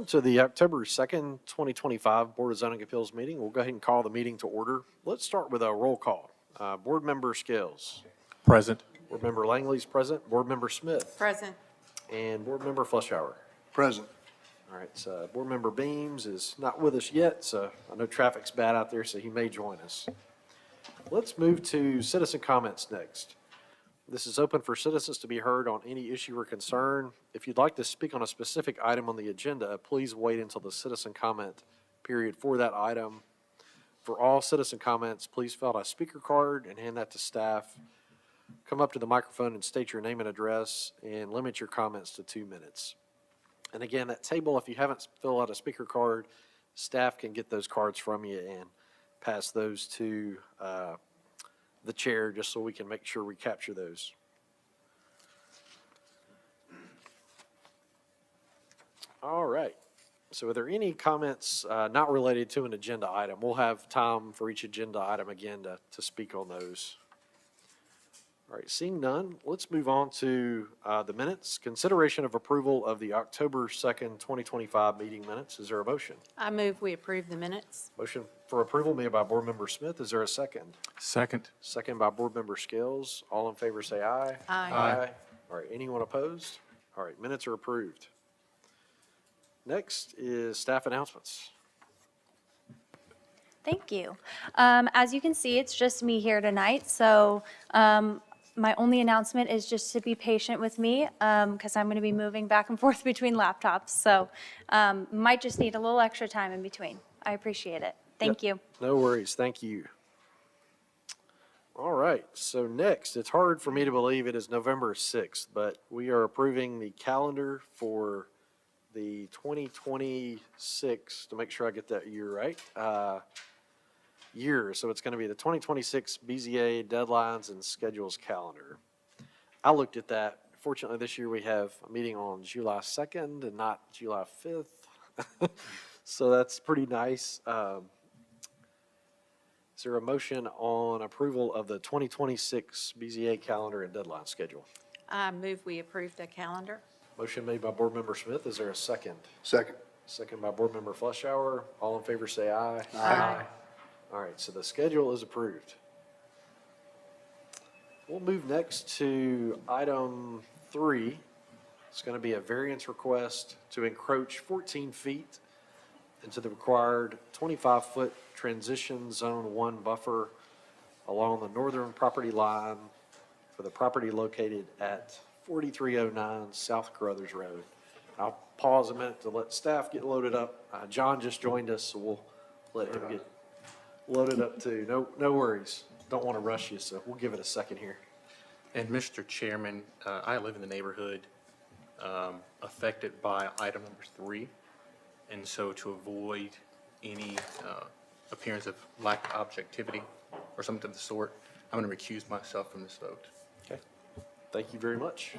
to the October 2nd, 2025 Board of Zoning Appeals meeting. We'll go ahead and call the meeting to order. Let's start with a roll call. Board Member Scales. Present. Board Member Langley's present. Board Member Smith. Present. And Board Member Flushauer. Present. All right, so Board Member Beams is not with us yet, so I know traffic's bad out there, so he may join us. Let's move to citizen comments next. This is open for citizens to be heard on any issue or concern. If you'd like to speak on a specific item on the agenda, please wait until the citizen comment period for that item. For all citizen comments, please fill out a speaker card and hand that to staff. Come up to the microphone and state your name and address, and limit your comments to 2 minutes. And again, that table, if you haven't filled out a speaker card, staff can get those cards from you and pass those to the chair, just so we can make sure we capture those. All right. So are there any comments not related to an agenda item? We'll have time for each agenda item again to speak on those. All right, seeing none, let's move on to the minutes. Consideration of approval of the October 2nd, 2025 meeting minutes. Is there a motion? I move we approve the minutes. Motion for approval made by Board Member Smith. Is there a second? Second. Second by Board Member Scales. All in favor say aye. Aye. All right, anyone opposed? All right, minutes are approved. Next is staff announcements. Thank you. As you can see, it's just me here tonight, so my only announcement is just to be patient with me because I'm going to be moving back and forth between laptops, so might just need a little extra time in between. I appreciate it. Thank you. No worries, thank you. All right, so next, it's hard for me to believe it is November 6th, but we are approving the calendar for the 2026, to make sure I get that year right, so it's going to be the 2026 BZA deadlines and schedules calendar. I looked at that. Fortunately, this year we have a meeting on July 2nd and not July 5th. So that's pretty nice. Is there a motion on approval of the 2026 BZA calendar and deadline schedule? I move we approve the calendar. Motion made by Board Member Smith. Is there a second? Second. Second by Board Member Flushauer. All in favor say aye. Aye. All right, so the schedule is approved. We'll move next to item 3. It's going to be a variance request to encroach 14 feet into the required 25-foot transition zone 1 buffer along the northern property line for the property located at 4309 South Carruthers Road. I'll pause a minute to let staff get loaded up. John just joined us, so we'll let him get loaded up too. No worries. Don't want to rush you, so we'll give it a second here. And Mr. Chairman, I live in the neighborhood affected by item number 3. And so to avoid any appearance of lack of objectivity or something of the sort, I'm going to recuse myself from this vote. Okay. Thank you very much.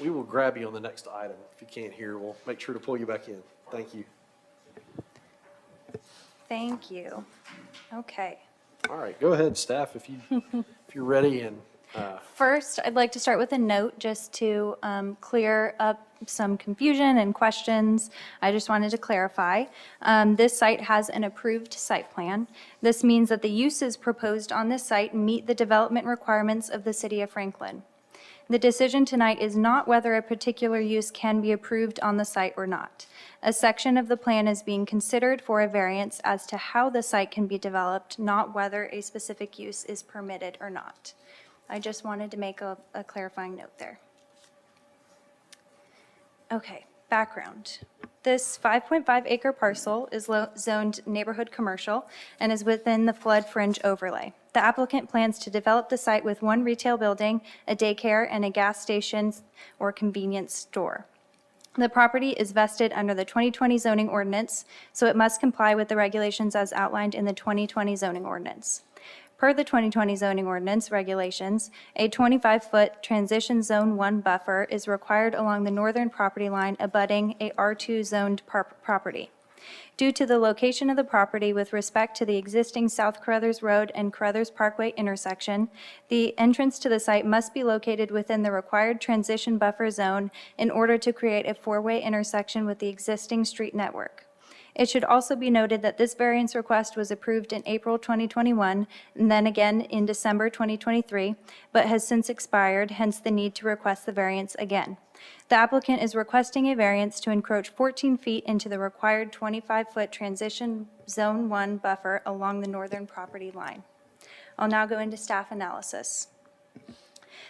We will grab you on the next item. If you can't hear, we'll make sure to pull you back in. Thank you. Thank you. Okay. All right, go ahead, staff, if you're ready. And First, I'd like to start with a note just to clear up some confusion and questions. I just wanted to clarify. This site has an approved site plan. This means that the uses proposed on this site meet the development requirements of the City of Franklin. The decision tonight is not whether a particular use can be approved on the site or not. A section of the plan is being considered for a variance as to how the site can be developed, not whether a specific use is permitted or not. I just wanted to make a clarifying note there. Okay, background. This 5.5 acre parcel is zoned neighborhood commercial and is within the flood fringe overlay. The applicant plans to develop the site with 1 retail building, a daycare, and a gas station or convenience store. The property is vested under the 2020 zoning ordinance, so it must comply with the regulations as outlined in the 2020 zoning ordinance. Per the 2020 zoning ordinance regulations, a 25-foot transition zone 1 buffer is required along the northern property line abutting a R2 zoned property. Due to the location of the property with respect to the existing South Carruthers Road and Carruthers Parkway intersection, the entrance to the site must be located within the required transition buffer zone in order to create a four-way intersection with the existing street network. It should also be noted that this variance request was approved in April 2021 and then again in December 2023, but has since expired, hence the need to request the variance again. The applicant is requesting a variance to encroach 14 feet into the required 25-foot transition Zone 1 buffer along the northern property line. I'll now go into staff analysis.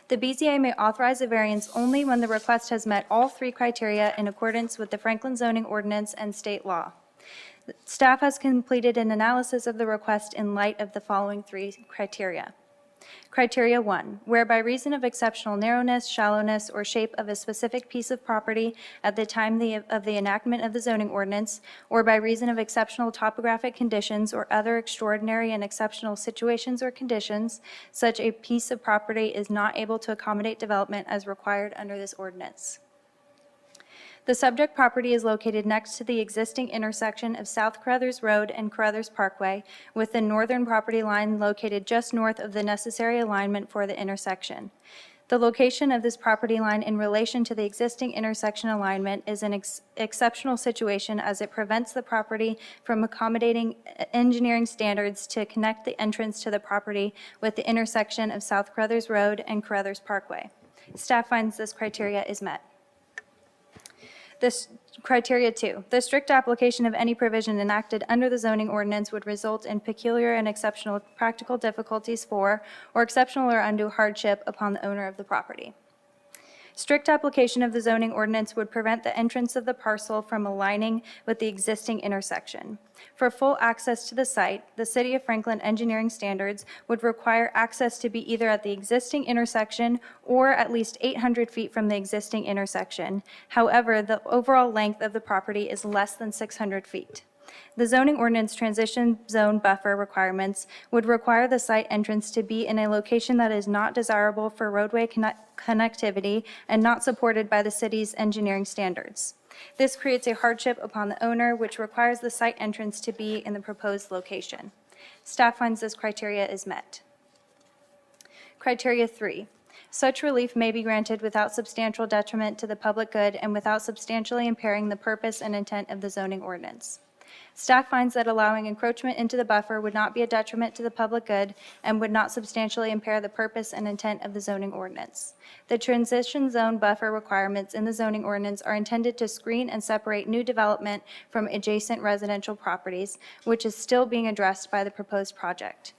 The BZA may authorize a variance only when the request has met all three criteria in accordance with the Franklin zoning ordinance and state law. Staff has completed an analysis of the request in light of the following three criteria. Criteria 1, where by reason of exceptional narrowness, shallowness, or shape of a specific piece of property at the time of the enactment of the zoning ordinance, or by reason of exceptional topographic conditions or other extraordinary and exceptional situations or conditions, such a piece of property is not able to accommodate development as required under this ordinance. The subject property is located next to the existing intersection of South Carruthers Road and Carruthers Parkway, with the northern property line located just north of the necessary alignment for the intersection. The location of this property line in relation to the existing intersection alignment is an exceptional situation as it prevents the property from accommodating engineering standards to connect the entrance to the property with the intersection of South Carruthers Road and Carruthers Parkway. Staff finds this criteria is met. This criteria 2, the strict application of any provision enacted under the zoning ordinance would result in peculiar and exceptional practical difficulties for, or exceptional or undue hardship upon the owner of the property. Strict application of the zoning ordinance would prevent the entrance of the parcel from aligning with the existing intersection. For full access to the site, the City of Franklin engineering standards would require access to be either at the existing intersection or at least 800 feet from the existing intersection. However, the overall length of the property is less than 600 feet. The zoning ordinance transition zone buffer requirements would require the site entrance to be in a location that is not desirable for roadway connectivity and not supported by the city's engineering standards. This creates a hardship upon the owner, which requires the site entrance to be in the proposed location. Staff finds this criteria is met. Criteria 3. Such relief may be granted without substantial detriment to the public good and without substantially impairing the purpose and intent of the zoning ordinance. Staff finds that allowing encroachment into the buffer would not be a detriment to the public good and would not substantially impair the purpose and intent of the zoning ordinance. The transition zone buffer requirements in the zoning ordinance are intended to screen and separate new development from adjacent residential properties, which is still being addressed by the proposed project.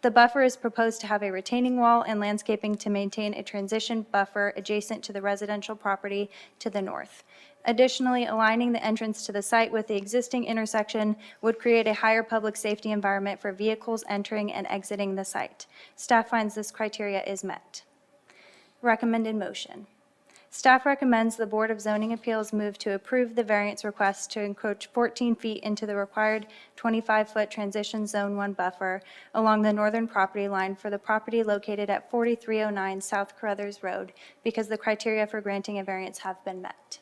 The buffer is proposed to have a retaining wall and landscaping to maintain a transition buffer adjacent to the residential property to the north. Additionally, aligning the entrance to the site with the existing intersection would create a higher public safety environment for vehicles entering and exiting the site. Staff finds this criteria is met. Recommended motion. Staff recommends the Board of Zoning Appeals move to approve the variance request to encroach 14 feet into the required 25-foot transition Zone 1 buffer along the northern property line for the property located at 4309 South Carruthers Road because the criteria for granting a variance have been met.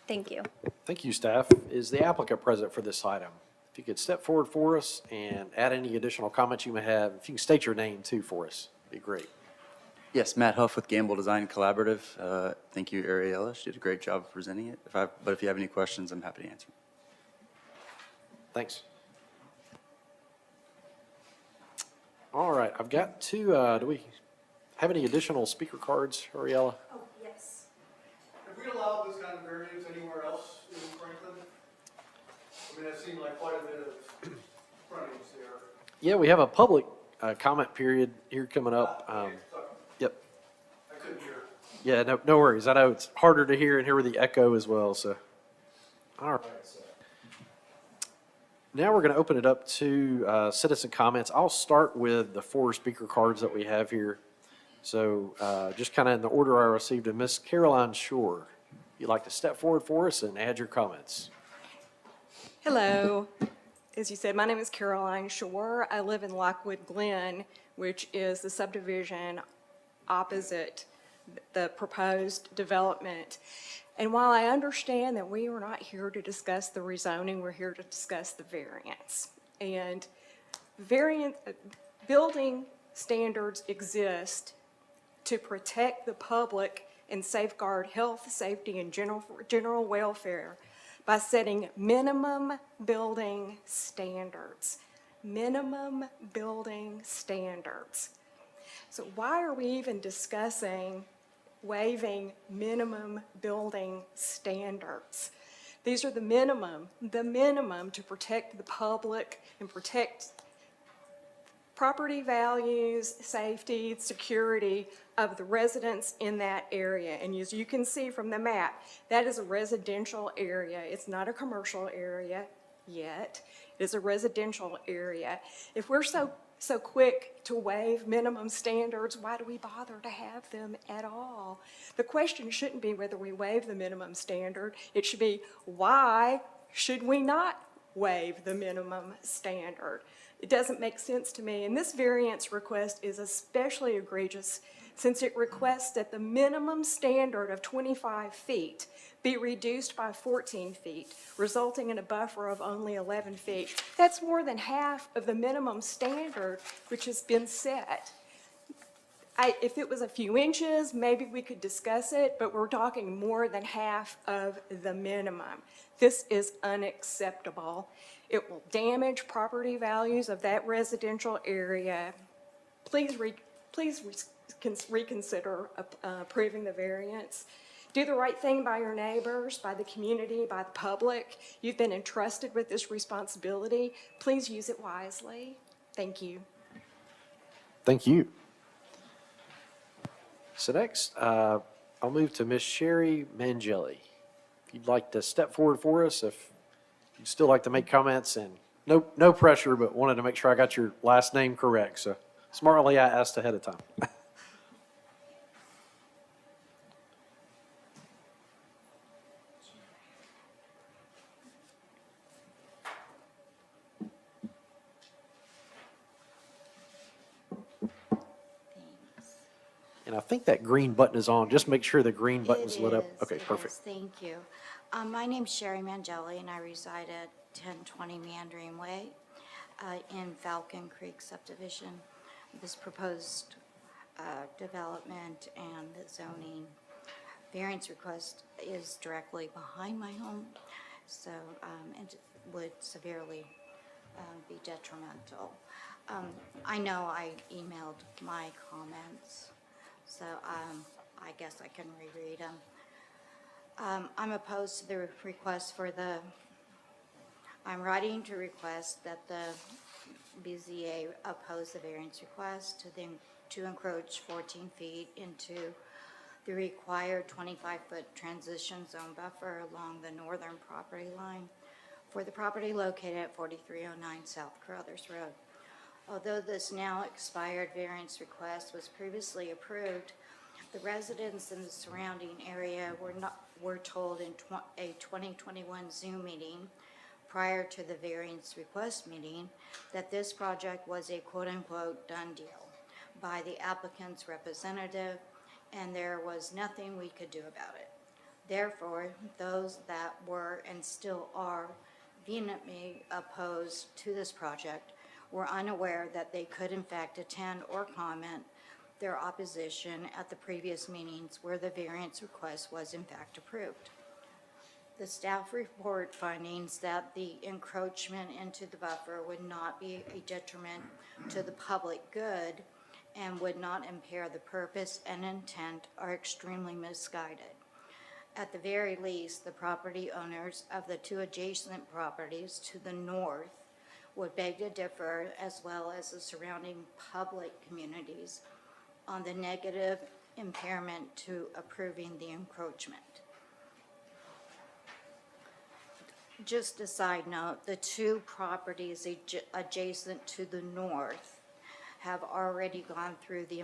Thank you. Thank you, staff. Is the applicant present for this item? If you could step forward for us and add any additional comments you may have. If you can state your name too for us, it'd be great. Yes, Matt Huff with Gamble Design Collaborative. Thank you, Ariella. She did a great job of presenting it. But if you have any questions, I'm happy to answer. Thanks. All right, I've got two, do we have any additional speaker cards, Ariella? Oh, yes. Have we allowed this kind of variance anywhere else in Franklin? I mean, I've seen like quite a bit of frontage there. Yeah, we have a public comment period here coming up. Okay, sorry, Yep. I couldn't hear. Yeah, no worries. I know it's harder to hear and hear the echo as well, so. All right. Now we're going to open it up to citizen comments. I'll start with the 4 speaker cards that we have here. So just kind of in the order I received them. Miss Caroline Shore, you'd like to step forward for us and add your comments. Hello. As you said, my name is Caroline Shore. I live in Lockwood Glen, which is the subdivision opposite the proposed development. And while I understand that we are not here to discuss the rezoning, we're here to discuss the variance. And building standards exist to protect the public and safeguard health, safety, and general welfare by setting minimum building standards. Minimum building standards. So why are we even discussing waiving minimum building standards? These are the minimum to protect the public and protect property values, safety, security of the residents in that area. And as you can see from the map, that is a residential area. It's not a commercial area yet. It is a residential area. If we're so quick to waive minimum standards, why do we bother to have them at all? The question shouldn't be whether we waive the minimum standard. It should be, why should we not waive the minimum standard? It doesn't make sense to me. And this variance request is especially egregious since it requests that the minimum standard of 25 feet be reduced by 14 feet, resulting in a buffer of only 11 feet. That's more than half of the minimum standard which has been set. If it was a few inches, maybe we could discuss it, but we're talking more than half of the minimum. This is unacceptable. It will damage property values of that residential area. Please reconsider approving the variance. Do the right thing by your neighbors, by the community, by the public. You've been entrusted with this responsibility. Please use it wisely. Thank you. Thank you. So next, I'll move to Miss Sherry Mangelli. If you'd like to step forward for us, if you'd still like to make comments, and no pressure, but wanted to make sure I got your last name correct. So smartly, I asked ahead of time. And I think that green button is on. Just make sure the green button's lit up. Okay, perfect. Thank you. My name's Sherry Mangelli, and I reside at 1020 Mandarin Way in Falcon Creek subdivision. This proposed development and the zoning variance request is directly behind my home, so it would severely be detrimental. I know I emailed my comments, so I guess I can reread them. I'm opposed to the request I'm writing to request that the BZA oppose the variance request to encroach 14 feet into the required 25-foot transition zone buffer along the northern property line for the property located at 4309 South Carruthers Road. Although this now expired variance request was previously approved, the residents in the surrounding area were told in a 2021 Zoom meeting prior to the variance request meeting that this project was a quote-unquote done deal by the applicant's representative, and there was nothing we could do about it. Therefore, those that were and still are vehemently opposed to this project were unaware that they could in fact attend or comment their opposition at the previous meetings where the variance request was in fact approved. The staff report findings that the encroachment into the buffer would not be a detriment to the public good and would not impair the purpose and intent are extremely misguided. At the very least, the property owners of the two adjacent properties to the north would beg to differ, as well as the surrounding public communities, on the negative impairment to approving the encroachment. Just a side note, the two properties adjacent to the north have already gone through the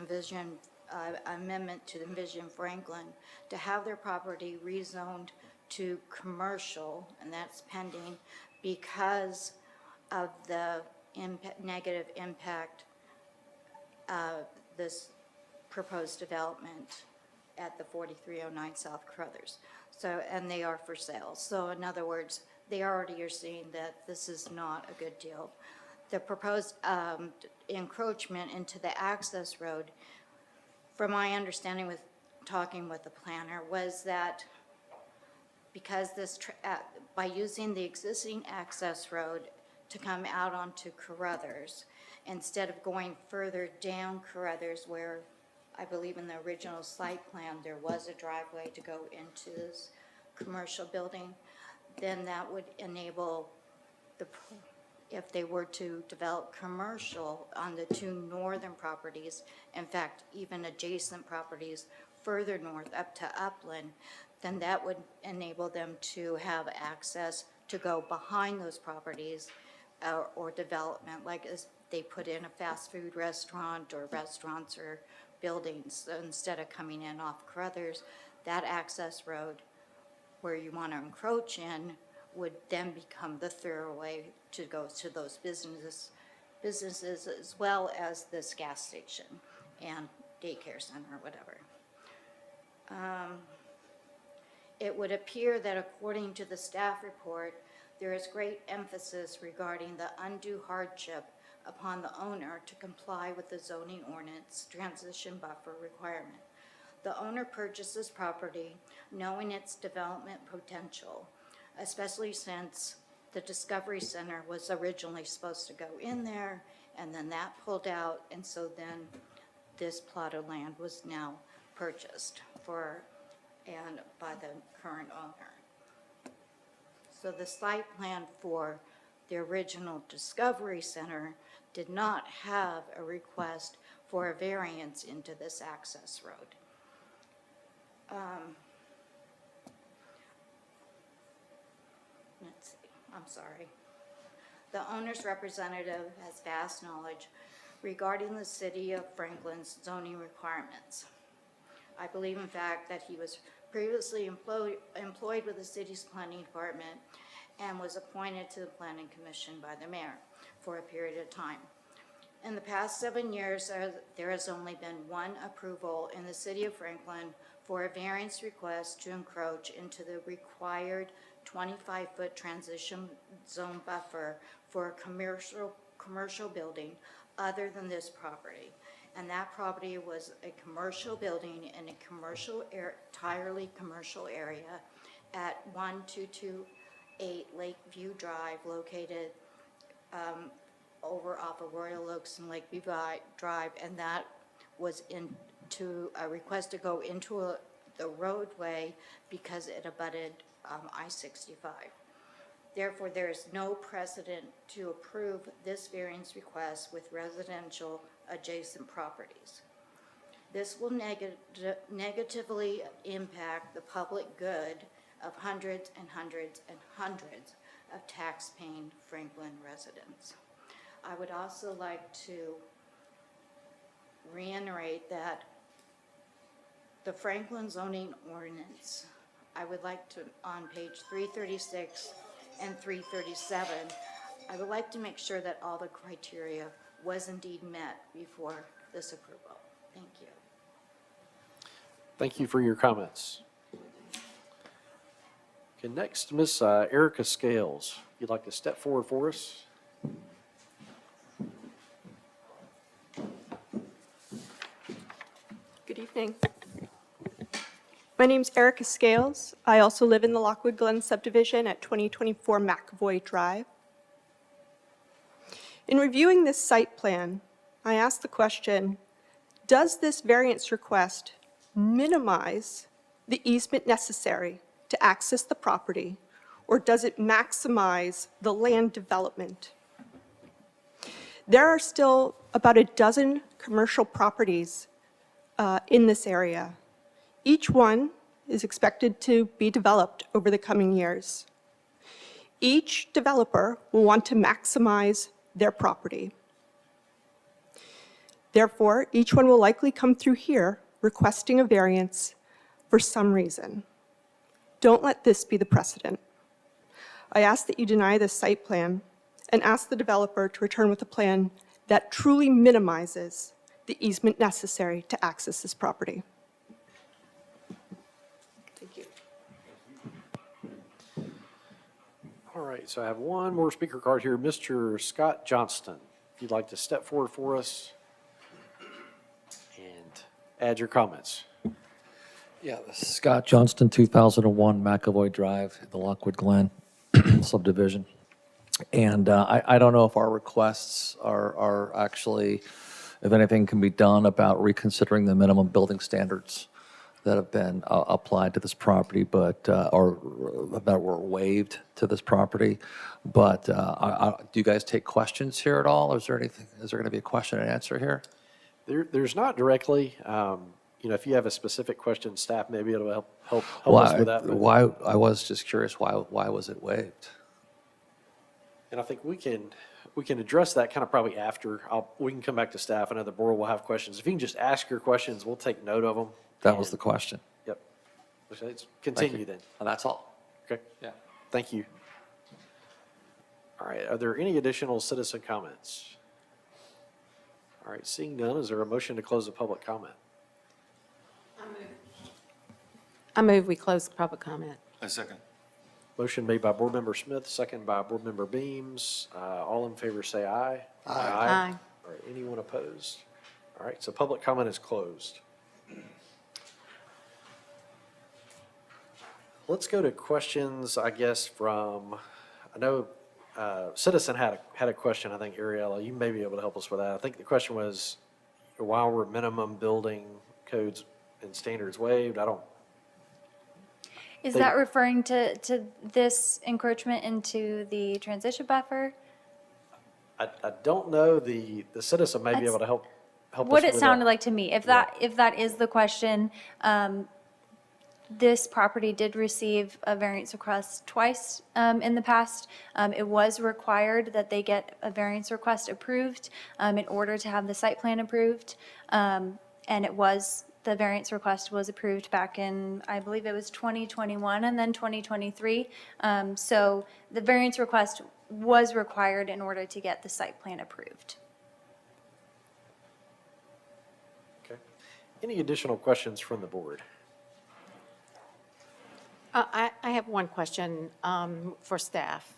amendment to the Envision Franklin to have their property rezoned to commercial, and that's pending because of the negative impact of this proposed development at the 4309 South Carruthers. So, and they are for sale. So in other words, they already are seeing that this is not a good deal. The proposed encroachment into the access road, from my understanding with talking with the planner, was that because by using the existing access road to come out onto Carruthers, instead of going further down Carruthers where I believe in the original site plan, there was a driveway to go into this commercial building, then that would enable if they were to develop commercial on the two northern properties, in fact, even adjacent properties further north up to Upland, then that would enable them to have access to go behind those properties or development, like as they put in a fast food restaurant or restaurants or buildings. So instead of coming in off Carruthers, that access road where you want to encroach in would then become the thoroughway to go to those businesses as well as this gas station and daycare center or whatever. It would appear that according to the staff report, there is great emphasis regarding the undue hardship upon the owner to comply with the zoning ordinance transition buffer requirement. The owner purchases property knowing its development potential, especially since the Discovery Center was originally supposed to go in there, and then that pulled out, and so then this plot of land was now purchased by the current owner. So the site plan for the original Discovery Center did not have a request for a variance into this access road. Let's see, I'm sorry. The owner's representative has vast knowledge regarding the city of Franklin's zoning requirements. I believe, in fact, that he was previously employed with the city's planning department and was appointed to the planning commission by the mayor for a period of time. In the past 7 years, there has only been one approval in the city of Franklin for a variance request to encroach into the required 25-foot transition zone buffer for a commercial building other than this property. And that property was a commercial building in a entirely commercial area at 1228 Lakeview Drive, located over off of Royal Oaks and Lakeview Drive, and that was into a request to go into the roadway because it abutted I-65. Therefore, there is no precedent to approve this variance request with residential adjacent properties. This will negatively impact the public good of hundreds and hundreds and hundreds of tax-paying Franklin residents. I would also like to reiterate that the Franklin zoning ordinance, I would like to, on page 336 and 337, I would like to make sure that all the criteria was indeed met before this approval. Thank you. Thank you for your comments. Okay, next, Miss Erica Scales. If you'd like to step forward for us. Good evening. My name's Erica Scales. I also live in the Lockwood Glen subdivision at 2024 McAvoy Drive. In reviewing this site plan, I asked the question, does this variance request minimize the easement necessary to access the property, or does it maximize the land development? There are still about a dozen commercial properties in this area. Each one is expected to be developed over the coming years. Each developer will want to maximize their property. Therefore, each one will likely come through here requesting a variance for some reason. Don't let this be the precedent. I ask that you deny this site plan and ask the developer to return with a plan that truly minimizes the easement necessary to access this property. Thank you. All right, so I have one more speaker card here, Mr. Scott Johnston. If you'd like to step forward for us and add your comments. Yeah, this is Scott Johnston, 2001 McAvoy Drive, the Lockwood Glen subdivision. And I don't know if our requests are actually, if anything can be done about reconsidering the minimum building standards that have been applied to this property, but, or that were waived to this property. But do you guys take questions here at all? Is there anything, is there going to be a question and answer here? There's not directly, if you have a specific question, staff may be able to help us with that. but- Why, I was just curious, why was it waived? And I think we can address that kind of probably after. We can come back to staff. I know the board will have questions. If you can just ask your questions, we'll take note of them. That was the And- question. Yep. Let's Thank continue you. then. And that's all. Okay, Yeah. thank you. All right, are there any additional citizen comments? All right, seeing none, is there a motion to close the public comment? I move we close the public comment. A second. Motion made by Board Member Smith, second by Board Member Beams. All in favor say aye. Aye. All right, anyone opposed? All right, so public comment is closed. Let's go to questions, I guess, from, I know citizen had a question, I think, Ariella, you may be able to help us with that. I think the question was, why were minimum building codes and standards waived? Is They- that referring to this encroachment into the transition buffer? I don't know, the citizen may be That's able to help us with that. What it sounded like to me, if that is the question, this property did receive a variance request twice in the past. It was required that they get a variance request approved in order to have the site plan approved. And the variance request was approved back in, I believe it was 2021 and then 2023. So the variance request was required in order to get the site plan approved. Okay. Any additional questions from the board? I have one question for staff.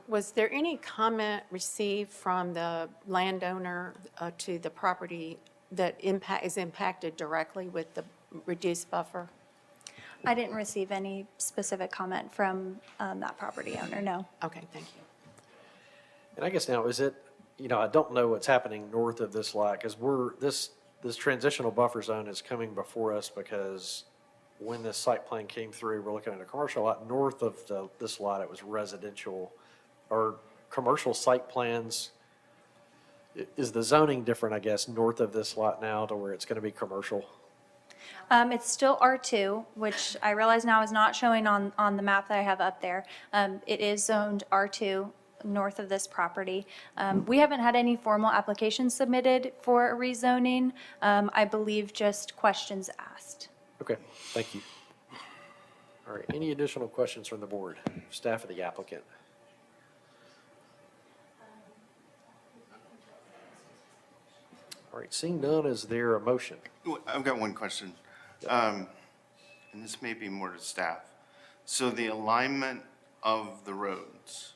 Was there any comment received from the landowner to the property that is impacted directly with the reduced buffer? I didn't receive any specific comment from that property owner, no. Okay, thank you. And I guess now, is it, I don't know what's happening north of this lot, because this transitional buffer zone is coming before us because when this site plan came through, we're looking at a commercial lot. North of this lot, it was residential or commercial site plans. Is the zoning different, I guess, north of this lot now to where it's going to be commercial? It's still R2, which I realize now is not showing on the map that I have up there. It is zoned R2 north of this property. We haven't had any formal applications submitted for a rezoning. I believe just questions asked. Okay, thank you. All right, any additional questions from the board, staff of the applicant? All right, seeing none, is there a motion? I've got one question, and this may be more to staff. So the alignment of the roads,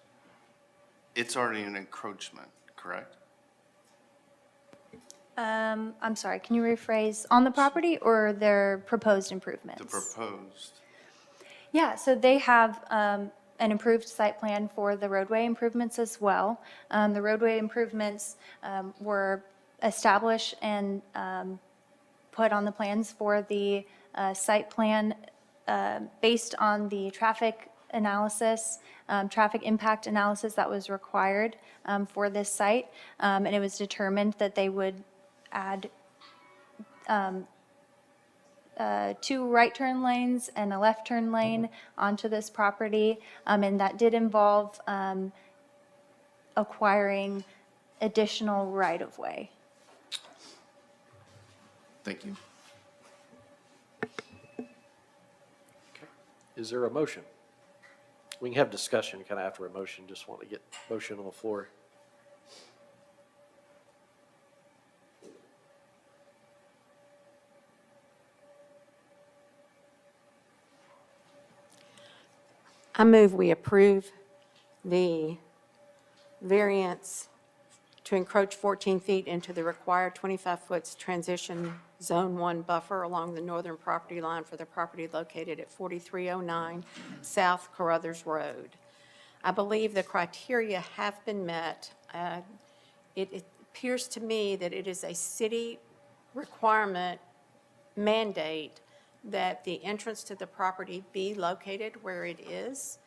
it's already an encroachment, correct? I'm sorry, can you rephrase, on the property or their proposed improvements? The proposed. Yeah, so they have an improved site plan for the roadway improvements as well. The roadway improvements were established and put on the plans for the site plan based on the traffic analysis, traffic impact analysis that was required for this site. And it was determined that they would add 2 right turn lanes and a left turn lane onto this property. And that did involve acquiring additional right-of-way. Thank you. Is there a motion? We can have discussion kind of after a motion, just want to get motion on the floor. I move we approve the variance to encroach 14 feet into the required 25-foot transition Zone 1 buffer along the northern property line for the property located at 4309 South Carruthers Road. I believe the criteria have been met. It appears to me that it is a city requirement mandate that the entrance to the property be located where it is,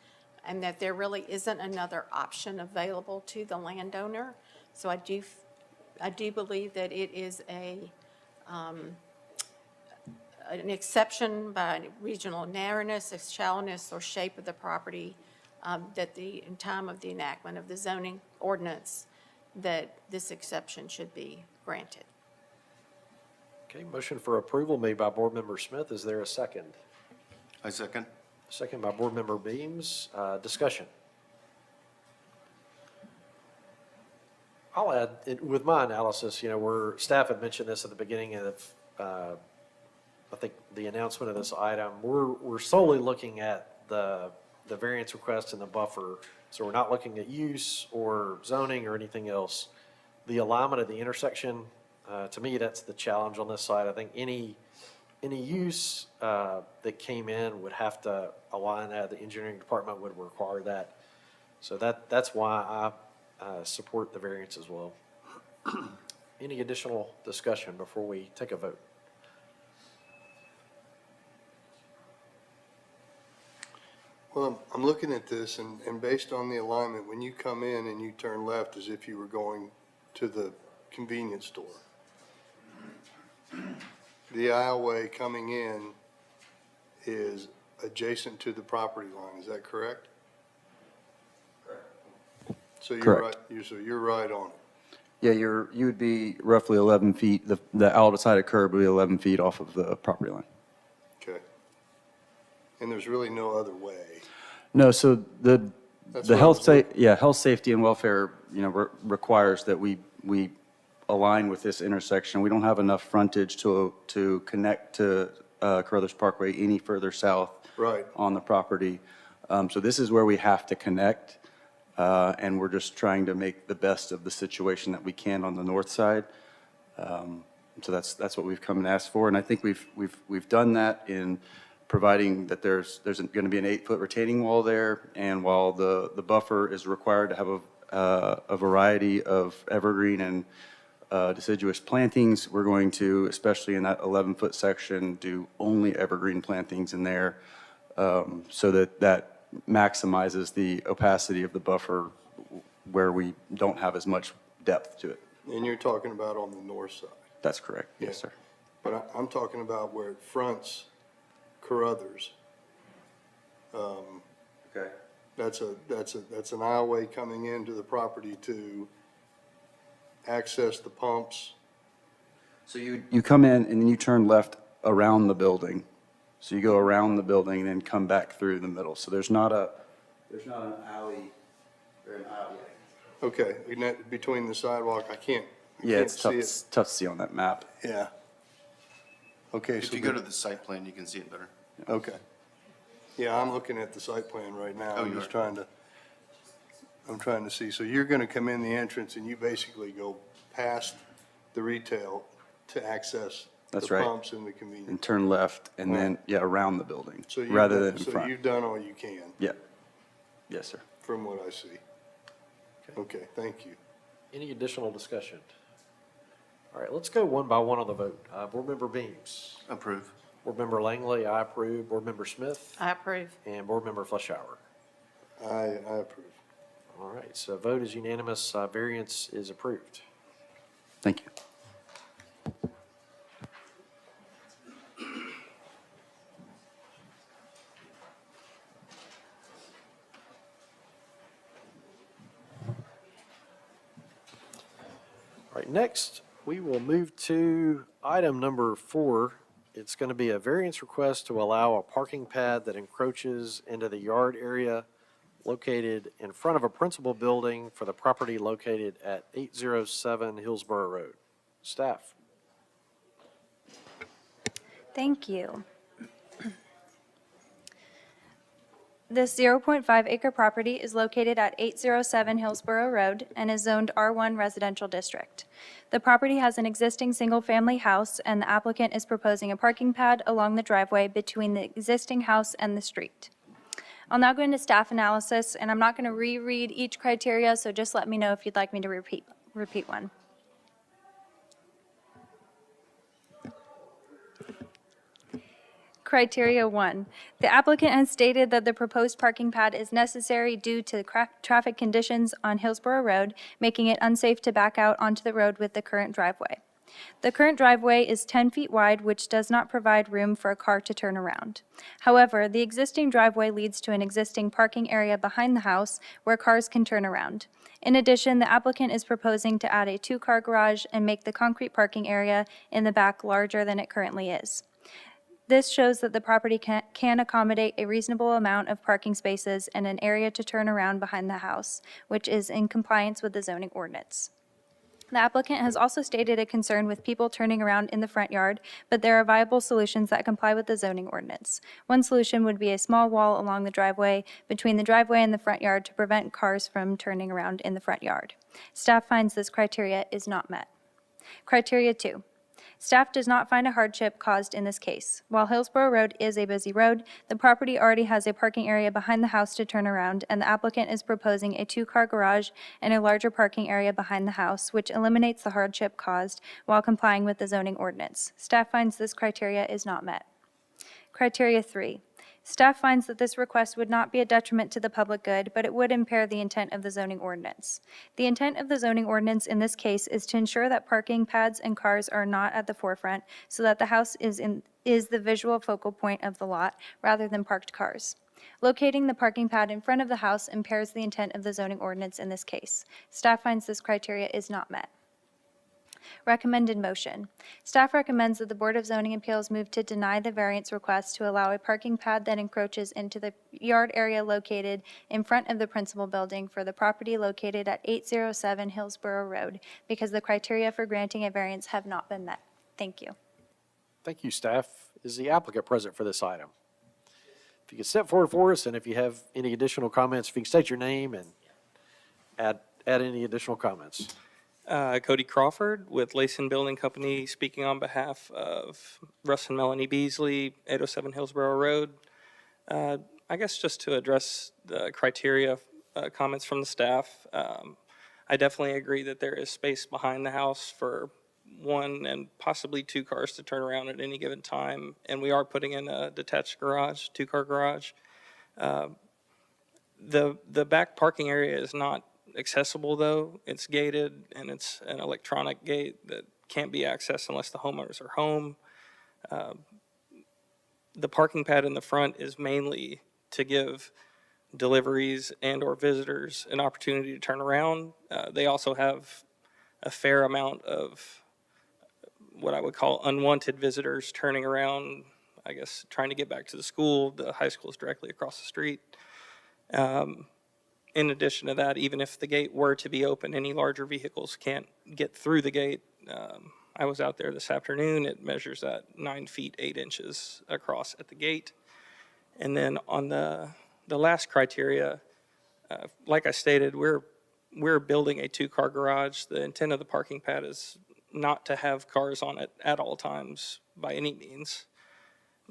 and that there really isn't another option available to the landowner. So I do believe that it is an exception by regional narrowness, shallowness, or shape of the property, that in time of the enactment of the zoning ordinance, that this exception should be granted. Okay, motion for approval made by Board Member Smith. Is there a second? I second. Second by Board Member Beams. Discussion. I'll add, with my analysis, staff had mentioned this at the beginning of, I think, the announcement of this item. We're solely looking at the variance request and the buffer. So we're not looking at use or zoning or anything else. The alignment of the intersection, to me, that's the challenge on this side. I think any use that came in would have to align that. The engineering department would require that. So that's why I support the variance as well. Any additional discussion before we take a vote? Well, I'm looking at this, and based on the alignment, when you come in and you turn left as if you were going to the convenience store, the aisleway coming in is adjacent to the property line, is that correct? Correct. So you're right, Correct. you're right on it. Yeah, you would be roughly 11 feet, the outside curb would be 11 feet off of the property line. Okay. And there's really no other way. No, so the That's the what I health, was health, safety, and welfare, requires that we align with this intersection. We don't have enough frontage to connect to Carruthers Parkway any further south. Right. On the property. So this is where we have to connect, and we're just trying to make the best of the situation that we can on the north side. So that's what we've come and asked for, and I think we've done that in providing that there's going to be an 8-foot retaining wall there, and while the buffer is required to have a variety of evergreen and deciduous plantings, we're going to, especially in that 11-foot section, do only evergreen plantings in there, so that maximizes the opacity of the buffer where we don't have as much depth to it. And you're talking about on the north side. That's correct. Yes, sir. But I'm talking about where it fronts Carruthers. Okay. That's an aisleway coming into the property to access the pumps. So you come in and then you turn left around the building. So you go around the building and then come back through the middle. So there's not an alley or an alleyway. Okay, and that between the sidewalk, I can't Yeah, it's tough, see it's it. tough to see on that map. Yeah. Okay, If so, you go to the site plan, you can see it better. okay. Yeah, I'm looking at the site plan right now. Oh, I'm you just are. I'm trying to see. So you're gonna come in the entrance and you basically go past the retail to access That's the right. pumps and the convenience. And turn left and then, around the building, So you've rather done- than in So front. you've done all you can, Yeah. Yes, sir. from what I see. Okay, thank you. Any additional discussion? All right, let's go one by one on the vote. Board Member Beams. Approve. Board Member Langley, I approve. Board Member Smith. I approve. And Board Member Fleschauer. I approve. All right, so vote is unanimous. Variance is approved. Thank you. All right, next, we will move to item number 4. It's going to be a variance request to allow a parking pad that encroaches into the yard area located in front of a principal building for the property located at 807 Hillsborough Road. Staff. Thank you. This 0.5 acre property is located at 807 Hillsborough Road and is zoned R1 Residential District. The property has an existing single-family house, and the applicant is proposing a parking pad along the driveway between the existing house and the street. I'll now go into staff analysis, and I'm not going to reread each criteria, so just let me know if you'd like me to repeat one. Criteria 1, the applicant has stated that the proposed parking pad is necessary due to traffic conditions on Hillsborough Road, making it unsafe to back out onto the road with the current driveway. The current driveway is 10 feet wide, which does not provide room for a car to turn around. However, the existing driveway leads to an existing parking area behind the house where cars can turn around. In addition, the applicant is proposing to add a two-car garage and make the concrete parking area in the back larger than it currently is. This shows that the property can accommodate a reasonable amount of parking spaces and an area to turn around behind the house, which is in compliance with the zoning ordinance. The applicant has also stated a concern with people turning around in the front yard, but there are viable solutions that comply with the zoning ordinance. One solution would be a small wall along the driveway between the driveway and the front yard to prevent cars from turning around in the front yard. Staff finds this criteria is not met. Criteria 2. Staff does not find a hardship caused in this case. While Hillsborough Road is a busy road, the property already has a parking area behind the house to turn around, and the applicant is proposing a two-car garage and a larger parking area behind the house, which eliminates the hardship caused while complying with the zoning ordinance. Staff finds this criteria is not met. Criteria 3. Staff finds that this request would not be a detriment to the public good, but it would impair the intent of the zoning ordinance. The intent of the zoning ordinance in this case is to ensure that parking pads and cars are not at the forefront, so that the house is the visual focal point of the lot rather than parked cars. Locating the parking pad in front of the house impairs the intent of the zoning ordinance in this case. Staff finds this criteria is not met. Recommended motion. Staff recommends that the Board of Zoning Appeals move to deny the variance request to allow a parking pad that encroaches into the yard area located in front of the principal building for the property located at 807 Hillsborough Road, because the criteria for granting a variance have not been met. Thank you. Thank you, staff. Is the applicant present for this item? If you could step forward for us, and if you have any additional comments, if you can state your name and add any additional comments. Cody Crawford with Layson Building Company, speaking on behalf of Russ and Melanie Beasley, 807 Hillsborough Road. I guess just to address the criteria comments from the staff, I definitely agree that there is space behind the house for one and possibly two cars to turn around at any given time, and we are putting in a detached garage, two-car garage. The back parking area is not accessible, though. It's gated, and it's an electronic gate that can't be accessed unless the homeowners are home. The parking pad in the front is mainly to give deliveries and or visitors an opportunity to turn around. They also have a fair amount of what I would call unwanted visitors turning around, I guess, trying to get back to the school. The high school is directly across the street. In addition to that, even if the gate were to be open, any larger vehicles can't get through the gate. I was out there this afternoon. It measures at 9 feet, 8 inches across at the gate. And then on the last criteria, like I stated, we're building a two-car garage. The intent of the parking pad is not to have cars on it at all times by any means.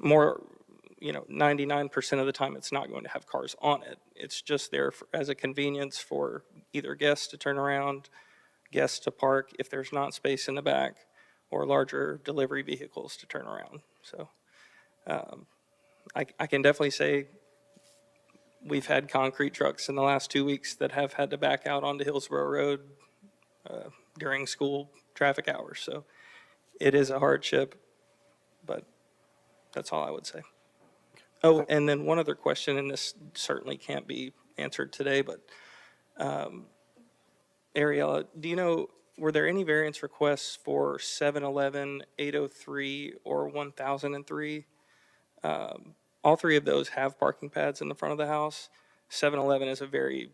99% of the time it's not going to have cars on it. It's just there as a convenience for either guests to turn around, guests to park if there's not space in the back, or larger delivery vehicles to turn around. So I can definitely say we've had concrete trucks in the last 2 weeks that have had to back out onto Hillsborough Road during school traffic hours. So it is a hardship, but that's all I would say. Oh, and then one other question, and this certainly can't be answered today, but Ariella, do you know, were there any variance requests for 711, 803, or 1003? All three of those have parking pads in the front of the house. 711 is a very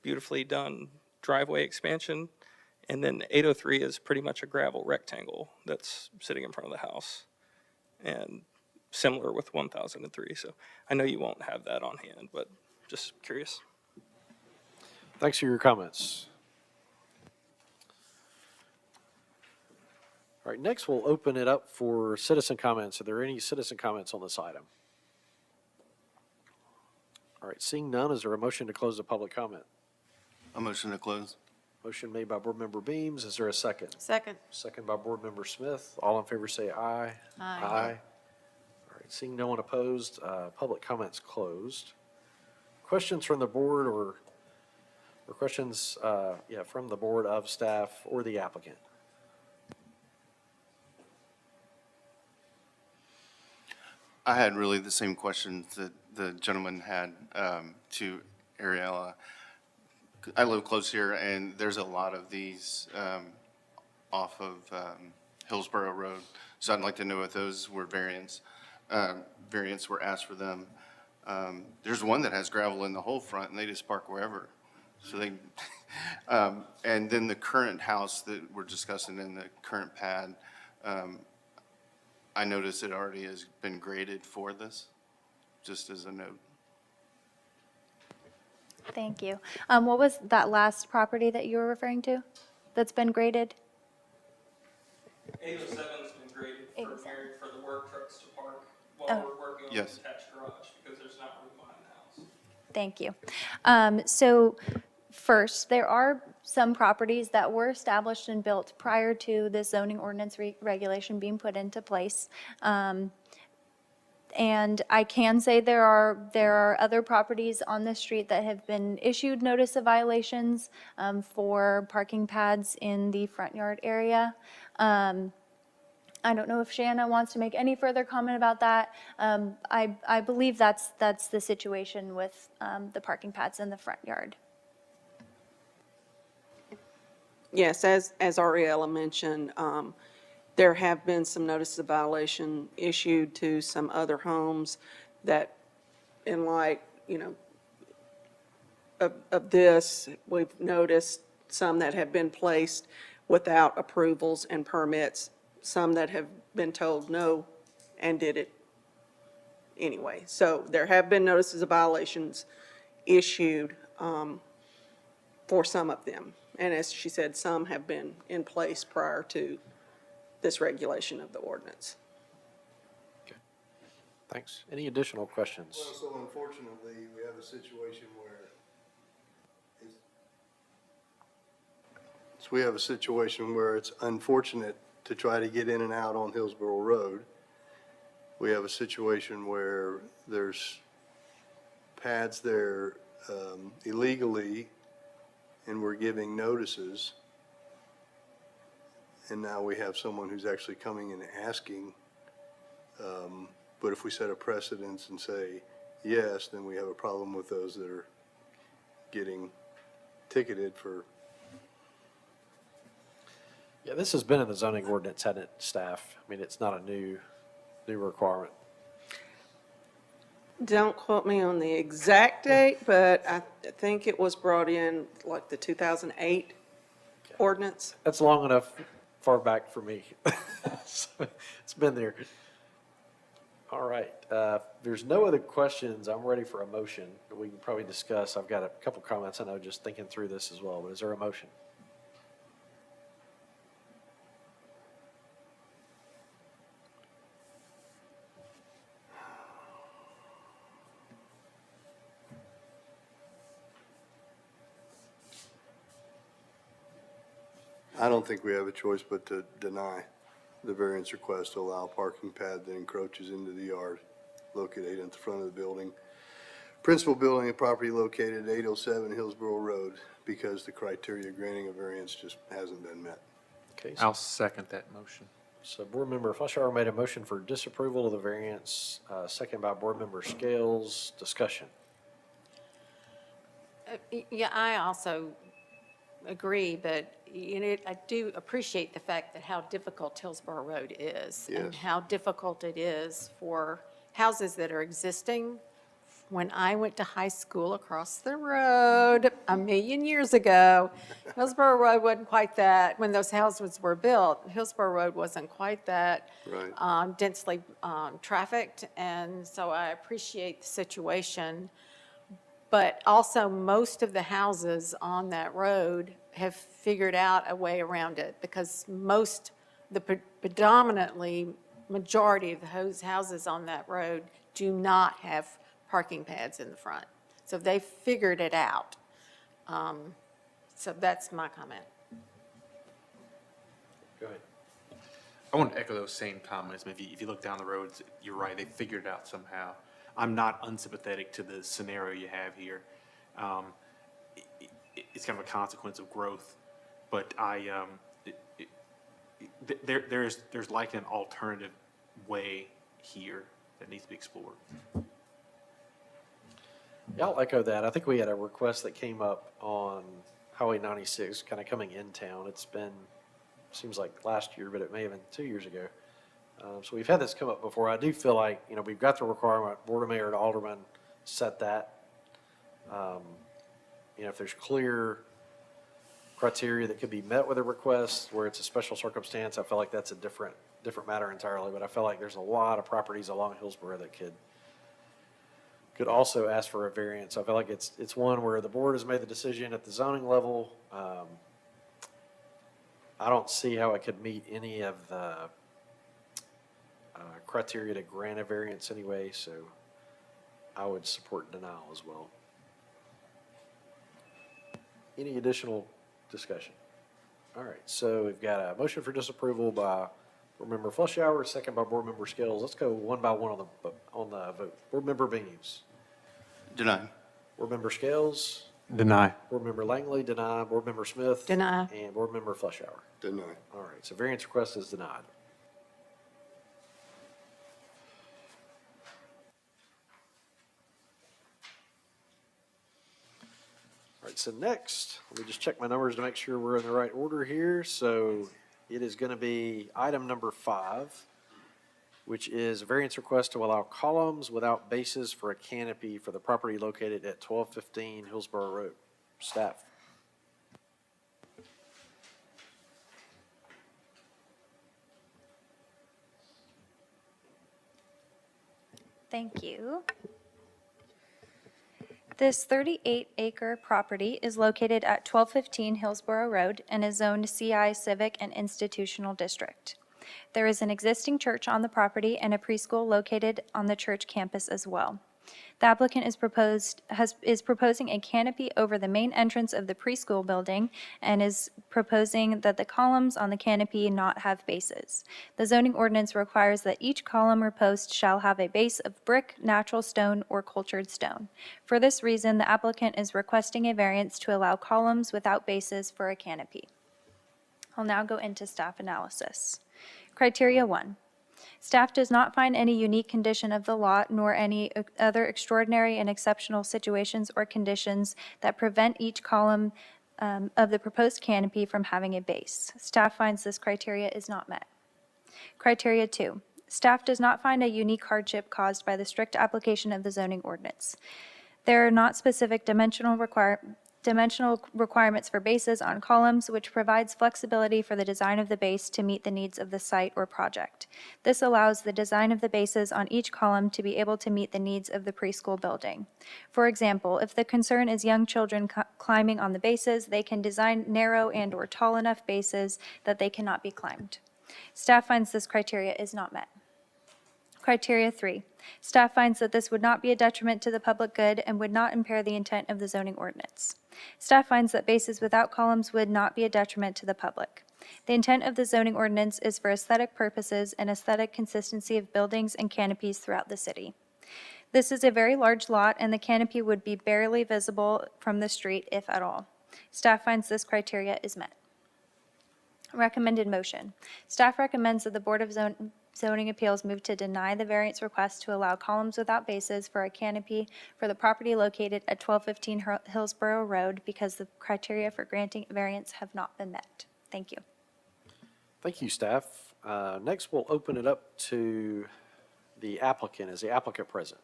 beautifully done driveway expansion, and then 803 is pretty much a gravel rectangle that's sitting in front of the house. And similar with 1003. So I know you won't have that on hand, but just curious. Thanks for your comments. All right, next we'll open it up for citizen comments. Are there any citizen comments on this item? All right, seeing none, is there a motion to close the public comment? A motion to close? Motion made by Board Member Beams. Is there a second? Second. Second by Board Member Smith. All in favor say aye. Aye. All right, seeing no one opposed, public comments closed. Questions from the board or questions, from the board of staff or the applicant? I had really the same questions that the gentleman had to Ariella. I live close here, and there's a lot of these off of Hillsborough Road. So I'd like to know if those were variants were asked for them. There's one that has gravel in the whole front, and they just park wherever. So they, and then the current house that we're discussing in the current pad, I noticed it already has been graded for this, just as a note. Thank you. What was that last property that you were referring to that's been graded? 807's been graded 807. for the work trucks to park Oh. while we're working on the Yes. attached garage because there's not room behind the house. Thank you. So first, there are some properties that were established and built prior to this zoning ordinance regulation being put into place. And I can say there are other properties on the street that have been issued notice of violations for parking pads in the front yard area. I don't know if Shanna wants to make any further comment about that. I believe that's the situation with the parking pads in the front yard. Yes, as Ariella mentioned, there have been some notices of violation issued to some other homes that, in light, of this, we've noticed some that have been placed without approvals and permits, some that have been told no and did it anyway. So there have been notices of violations issued for some of them. And as she said, some have been in place prior to this regulation of the ordinance. Thanks. Any additional questions? Well, so unfortunately, we have a situation where it's unfortunate to try to get in and out on Hillsborough Road. We have a situation where there's pads there illegally, and we're giving notices. And now we have someone who's actually coming and asking. But if we set a precedence and say yes, then we have a problem with those that are getting ticketed for. Yeah, this has been in the zoning ordinance, hasn't it, staff? I mean, it's not a new requirement. Don't quote me on the exact date, but I think it was brought in like the 2008 ordinance. That's long enough far back for me. So, it's been there. All right, there's no other questions. I'm ready for a motion that we can probably discuss. I've got a couple comments, I know, just thinking through this as well, but is there a motion? I don't think we have a choice but to deny the variance request to allow a parking pad that encroaches into the yard located at the front of the building. Principal building and property located at 807 Hillsborough Road, because the criteria granting a variance just hasn't been met. Okay, I'll second that motion. so Board Member Fleischauer made a motion for disapproval of the variance, second by Board Member Scales. Discussion. Yeah, I also agree, but I do appreciate the fact that how difficult Hillsborough Road is. And Yes. how difficult it is for houses that are existing when I went to high school across the road a million years ago, Hillsborough Road wasn't quite that, when those houses were built, Hillsborough Road wasn't quite that Right. densely trafficked, and so I appreciate the situation. But also, most of the houses on that road have figured out a way around it, because predominantly, majority of those houses on that road do not have parking pads in the front. So they figured it out. So that's my comment. Go ahead. I want to echo those same comments. If you look down the roads, you're right, they figured it out somehow. I'm not unsympathetic to the scenario you have here. It's kind of a consequence of growth, but there's like an alternative way here that needs to be explored. Yeah, I'll echo that. I think we had a request that came up on Highway 96, kind of coming in town. It's been, seems like last year, but it may have been 2 years ago. So we've had this come up before. I do feel like, we've got the requirement, Board of Mayor and Alderman set that. If there's clear criteria that could be met with a request where it's a special circumstance, I feel like that's a different matter entirely. But I feel like there's a lot of properties along Hillsborough that could also ask for a variance. I feel like it's one where the board has made the decision at the zoning level. I don't see how it could meet any of the criteria to grant a variance anyway, so I would support denial as well. Any additional discussion? All right, so we've got a motion for disapproval by Board Member Flushour, second by Board Member Scales. Let's go one by one on the vote. Board Member Beams. Deny. Board Member Scales. Deny. Board Member Langley, deny. Board Member Smith. Deny. And Board Member Flushour. Deny. All right, so variance request is denied. All right, so next, let me just check my numbers to make sure we're in the right order here. So it is going to be item number 5, which is a variance request to allow columns without bases for a canopy for the property located at 1215 Hillsborough Road. Staff. Thank you. This 38-acre property is located at 1215 Hillsborough Road and is zoned CI Civic and Institutional District. There is an existing church on the property and a preschool located on the church campus as well. The applicant is proposing a canopy over the main entrance of the preschool building and is proposing that the columns on the canopy not have bases. The zoning ordinance requires that each column or post shall have a base of brick, natural stone, or cultured stone. For this reason, the applicant is requesting a variance to allow columns without bases for a canopy. I'll now go into staff analysis. Criteria 1. Staff does not find any unique condition of the lot nor any other extraordinary and exceptional situations or conditions that prevent each column of the proposed canopy from having a base. Staff finds this criteria is not met. Criteria 2. Staff does not find a unique hardship caused by the strict application of the zoning ordinance. There are not specific dimensional requirements for bases on columns, which provides flexibility for the design of the base to meet the needs of the site or project. This allows the design of the bases on each column to be able to meet the needs of the preschool building. For example, if the concern is young children climbing on the bases, they can design narrow and/or tall enough bases that they cannot be climbed. Staff finds this criteria is not met. Criteria 3. Staff finds that this would not be a detriment to the public good and would not impair the intent of the zoning ordinance. Staff finds that bases without columns would not be a detriment to the public. The intent of the zoning ordinance is for aesthetic purposes and aesthetic consistency of buildings and canopies throughout the city. This is a very large lot, and the canopy would be barely visible from the street, if at all. Staff finds this criteria is met. Recommended motion. Staff recommends that the Board of Zoning Appeals move to deny the variance request to allow columns without bases for a canopy for the property located at 1215 Hillsborough Road because the criteria for granting variance have not been met. Thank you. Thank you, staff. Next, we'll open it up to the applicant. Is the applicant present?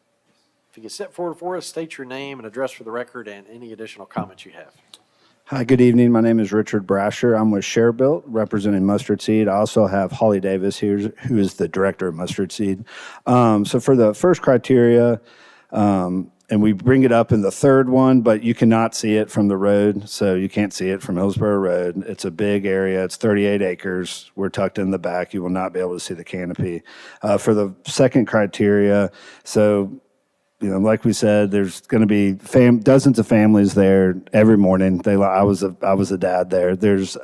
If you could step forward for us, state your name and address for the record and any additional comments you have. Hi, good evening. My name is Richard Brasher. I'm with ShareBuilt, representing Mustard Seed. I also have Holly Davis here, who is the director of Mustard Seed. So for the first criteria, and we bring it up in the third one, but you cannot see it from the road, so you can't see it from Hillsborough Road. It's a big area. It's 38 acres. We're tucked in the back. You will not be able to see the canopy. For the second criteria, so like we said, there's going to be dozens of families there every morning. I was a dad there. There's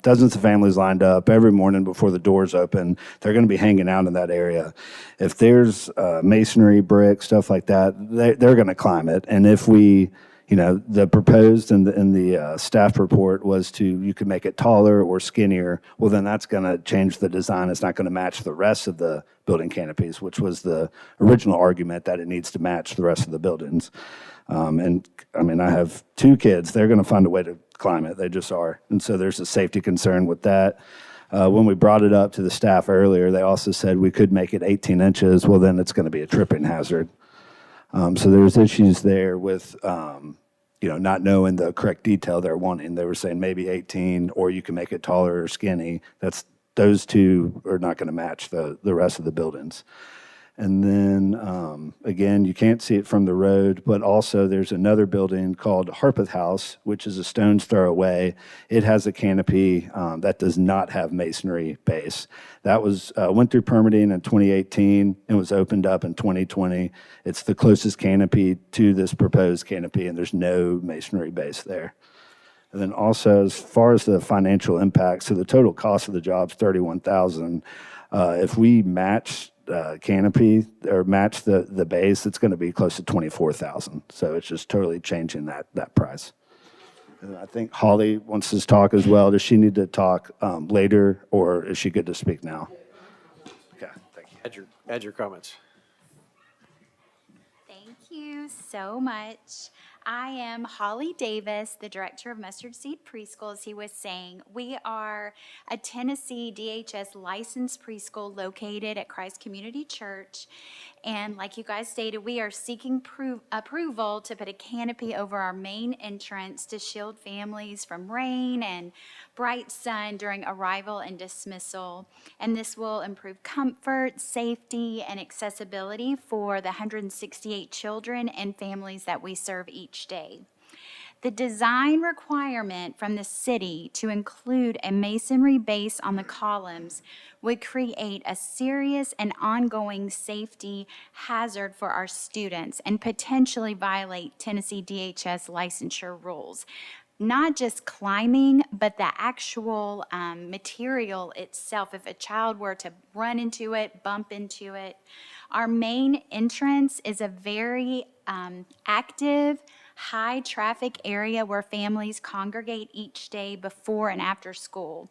dozens of families lined up every morning before the doors open. They're going to be hanging out in that area. If there's masonry, brick, stuff like that, they're going to climb it. And if we, the proposed in the staff report was you could make it taller or skinnier. Well, then that's going to change the design. It's not going to match the rest of the building canopies, which was the original argument that it needs to match the rest of the buildings. And I mean, I have 2 kids. They're going to find a way to climb it. They just are. And so there's a safety concern with that. When we brought it up to the staff earlier, they also said we could make it 18 inches. Well, then it's going to be a tripping hazard. So there's issues there with, not knowing the correct detail they're wanting. They were saying maybe 18, or you can make it taller or skinny. Those 2 are not going to match the rest of the buildings. And then, again, you can't see it from the road, but also there's another building called Harpeth House, which is a stone's throw away. It has a canopy that does not have masonry base. That went through permitting in 2018 and was opened up in 2020. It's the closest canopy to this proposed canopy, and there's no masonry base there. And then also, as far as the financial impact, so the total cost of the job is $31,000. If we match canopy or match the base, it's going to be close to $24,000. So it's just totally changing that price. And I think Holly wants to talk as well. Does she need to talk later, or is she good to speak now? Okay, thank you. Add your comments. Thank you so much. I am Holly Davis, the director of Mustard Seed Preschool. As he was saying, we are a Tennessee DHS licensed preschool located at Christ Community Church. And like you guys stated, we are seeking approval to put a canopy over our main entrance to shield families from rain and bright sun during arrival and dismissal. And this will improve comfort, safety, and accessibility for the 168 children and families that we serve each day. The design requirement from the city to include a masonry base on the columns would create a serious and ongoing safety hazard for our students and potentially violate Tennessee DHS licensure rules. Not just climbing, but the actual material itself. If a child were to run into it, bump into it. Our main entrance is a very active, high-traffic area where families congregate each day before and after school.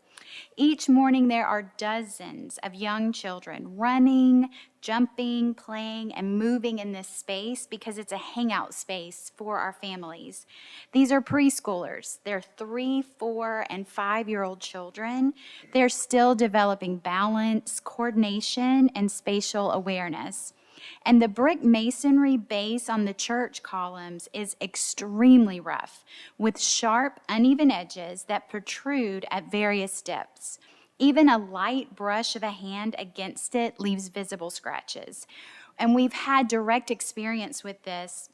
Each morning, there are dozens of young children running, jumping, playing, and moving in this space because it's a hangout space for our families. These are preschoolers. They're 3, 4, and 5-year-old children. They're still developing balance, coordination, and spatial awareness. And the brick masonry base on the church columns is extremely rough, with sharp, uneven edges that protrude at various depths. Even a light brush of a hand against it leaves visible scratches. And we've had direct experience with this.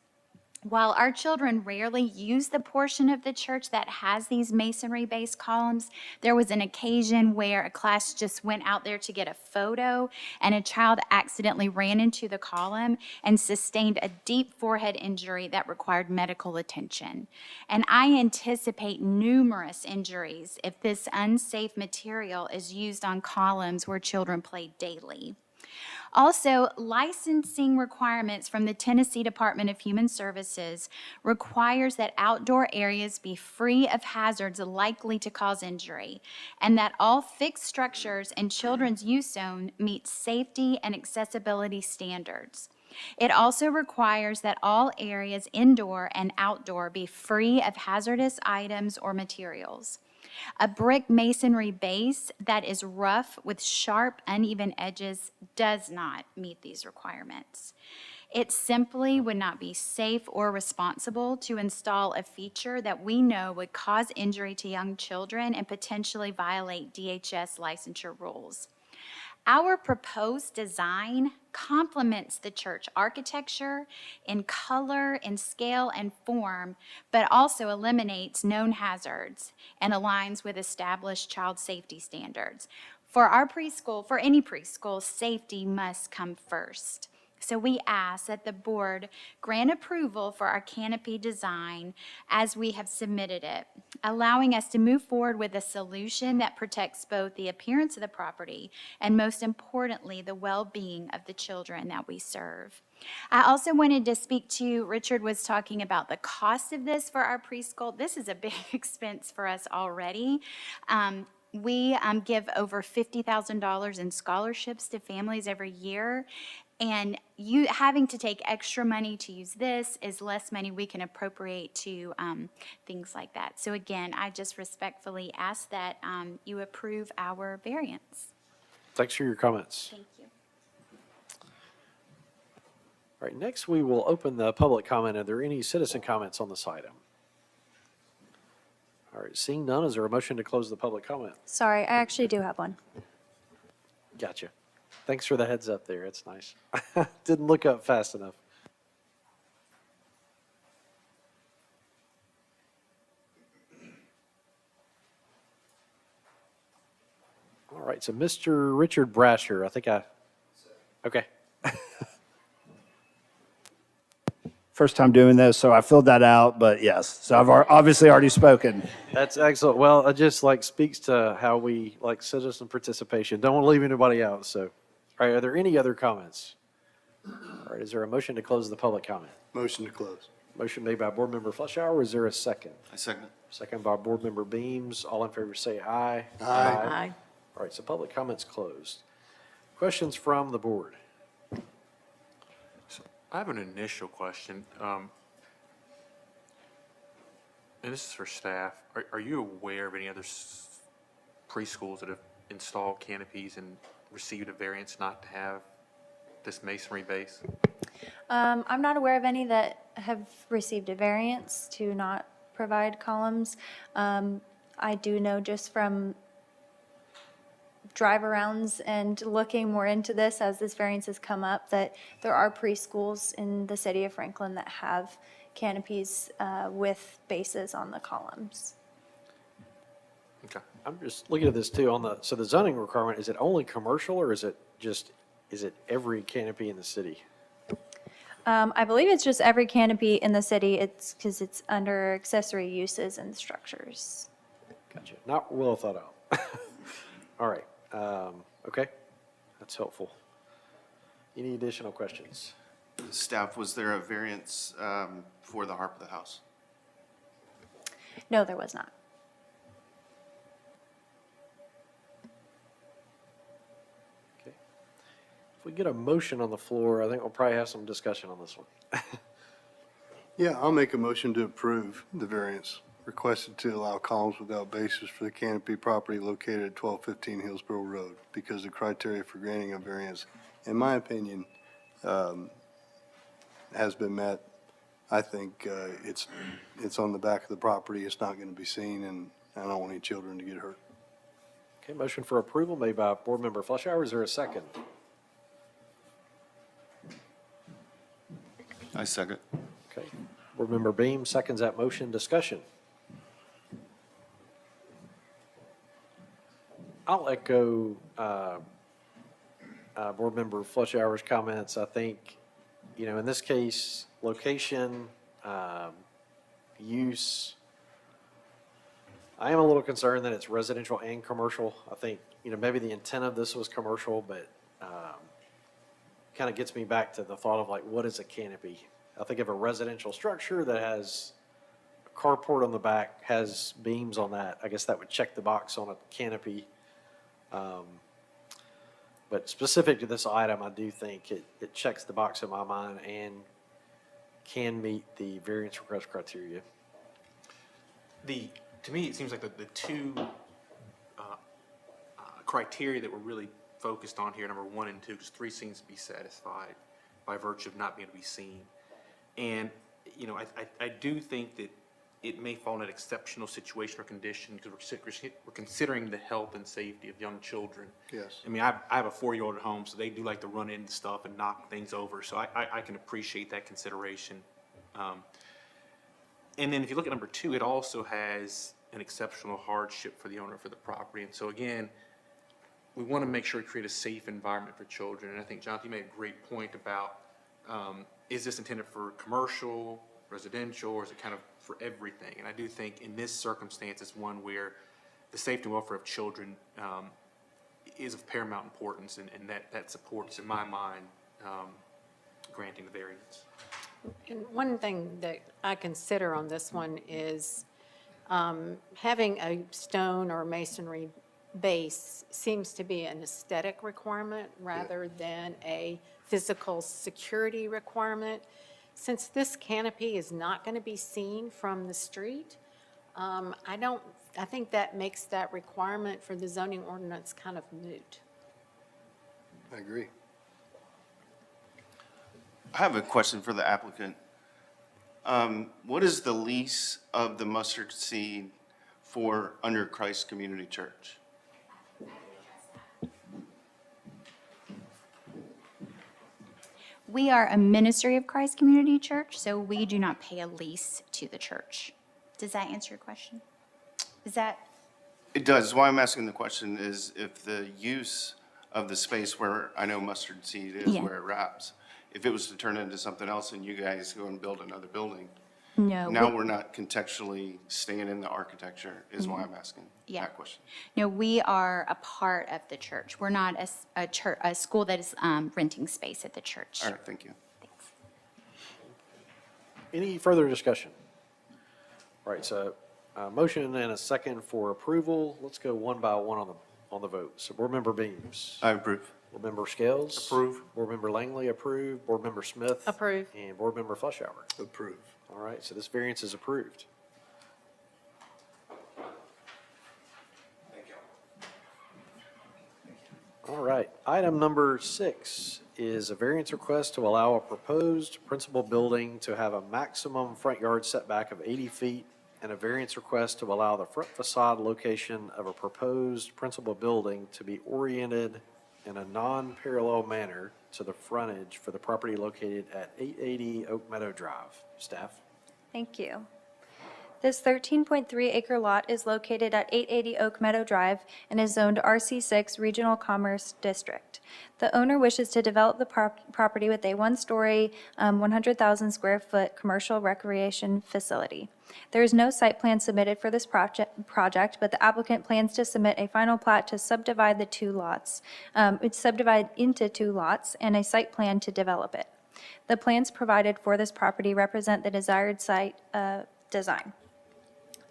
While our children rarely use the portion of the church that has these masonry-based columns, there was an occasion where a class just went out there to get a photo, and a child accidentally ran into the column and sustained a deep forehead injury that required medical attention. And I anticipate numerous injuries if this unsafe material is used on columns where children play daily. Also, licensing requirements from the Tennessee Department of Human Services requires that outdoor areas be free of hazards likely to cause injury, and that all fixed structures in children's use zone meet safety and accessibility standards. It also requires that all areas indoor and outdoor be free of hazardous items or materials. A brick masonry base that is rough with sharp, uneven edges does not meet these requirements. It simply would not be safe or responsible to install a feature that we know would cause injury to young children and potentially violate DHS licensure rules. Our proposed design complements the church architecture in color, in scale, and form, but also eliminates known hazards and aligns with established child safety standards. For our preschool, for any preschool, safety must come first. So we ask that the board grant approval for our canopy design as we have submitted it, allowing us to move forward with a solution that protects both the appearance of the property and, most importantly, the well-being of the children that we serve. I also wanted to speak to, Richard was talking about the cost of this for our preschool. This is a big expense for us already. We give over $50,000 in scholarships to families every year. And you having to take extra money to use this is less money we can appropriate to things like that. So again, I just respectfully ask that you approve our variance. Thanks for your comments. Thank you. All right, next we will open the public comment. Are there any citizen comments on this item? All right, seeing none, is there a motion to close the public comment? Sorry, I actually do have one. Gotcha. Thanks for the heads up there. It's nice. Didn't look up fast enough. All right, so Mr. Richard Brasher, okay. First time doing this, so I filled that out, but yes. So I've obviously already spoken. That's excellent. Well, it just speaks to how we like citizen participation. Don't want to leave anybody out, so. All right, are there any other comments? All right, is there a motion to close the public comment? Motion to close. Motion made by Board Member Fleischauer. Is there a second? I second. Second by Board Member Beams. All in favor say aye. Aye. All right, so public comments closed. Questions from the board? I have an initial question, and this is for staff. Are you aware of any other preschools that have installed canopies and received a variance not to have this masonry base? I'm not aware of any that have received a variance to not provide columns. I do know just from drive-arounds and looking more into this as this variance has come up, that there are preschools in the city of Franklin that have canopies with bases on the columns. Okay. I'm just looking at this too so the zoning requirement, is it only commercial or is it every canopy in the city? I believe it's just every canopy in the city. It's because it's under accessory uses and structures. Gotcha. Not well thought out. All right. Okay. That's helpful. Any additional questions? Staff, was there a variance for the Harp of the House? No, there was not. Okay. If we get a motion on the floor, I think we'll probably have some discussion on this one. Yeah, I'll make a motion to approve the variance requested to allow columns without bases for the canopy property located at 1215 Hillsborough Road, because the criteria for granting a variance, in my opinion, has been met. I think it's on the back of the property. It's not going to be seen, and I don't want any children to get hurt. Okay, motion for approval made by Board Member Fleischauer. Is there a second? I second. Okay. Board Member Beam seconds that motion. Discussion. I'll echo Board Member Fleischauer's comments. I think, in this case, location, use. I am a little concerned that it's residential and commercial. I think, maybe the intent of this was commercial, but kind of gets me back to the thought of what is a canopy? I think of a residential structure that has a carport on the back, has beams on that. I guess that would check the box on a canopy. But specific to this item, I do think it checks the box in my mind and can meet the variance request criteria. To me, it seems like the two criteria that we're really focused on here, number 1 and 2, because 3 seems to be satisfied. by virtue of not being able to be seen. And, you know, I do think that it may fall in an exceptional situation or condition because we're considering the health and safety of young children. Yes. I mean, I have a 4-year-old at home, so they do like to run into stuff and knock things over, so I can appreciate that consideration. And then if you look at number 2, it also has an exceptional hardship for the owner for the property. And so again, we want to make sure we create a safe environment for children. And I think, Jonathan, you made a great point about, is this intended for commercial, residential, or is it kind of for everything? And I do think in this circumstance, it's one where the safety and welfare of children is of paramount importance, and that supports, in my mind, granting the variance. And one thing that I consider on this one is having a stone or masonry base seems to be an aesthetic requirement rather than a physical security requirement. Since this canopy is not going to be seen from the street, I think that makes that requirement for the zoning ordinance kind of moot. I agree. I have a question for the applicant. What is the lease of the mustard seed for Under Christ Community Church? We are a ministry of Christ Community Church, so we do not pay a lease to the church. Does that answer your question? Is that, It does. Why I'm asking the question is if the use of the space where I know mustard seed is, Yeah. where it wraps, if it was to turn into something else and you guys go and build another building, no. now we're not contextually staying in the architecture, is why I'm asking Yeah. that question. No, we are a part of the church. We're not a school that is renting space at the church. All right, thank you. Any further discussion? All right, so motion and a second for approval. Let's go one by one on the vote. So Board Member Beams. I approve. Board Member Scales. Approve. Board Member Langley, approve. Board Member Smith. Approve. And Board Member Fleischhauer. Approve. All right, so this variance is approved. All right, item number 6 is a variance request to allow a proposed principal building to have a maximum front yard setback of 80 feet and a variance request to allow the front facade location of a proposed principal building to be oriented in a non-parallel manner to the frontage for the property located at 880 Oak Meadow Drive. Staff? Thank you. This 13.3 acre lot is located at 880 Oak Meadow Drive and is zoned RC6 Regional Commerce District. The owner wishes to develop the property with a one-story, 100,000 square foot commercial recreation facility. There is no site plan submitted for this project, but the applicant plans to submit a final plat to subdivide the two lots. It's subdivided into 2 lots and a site plan to develop it. The plans provided for this property represent the desired site design.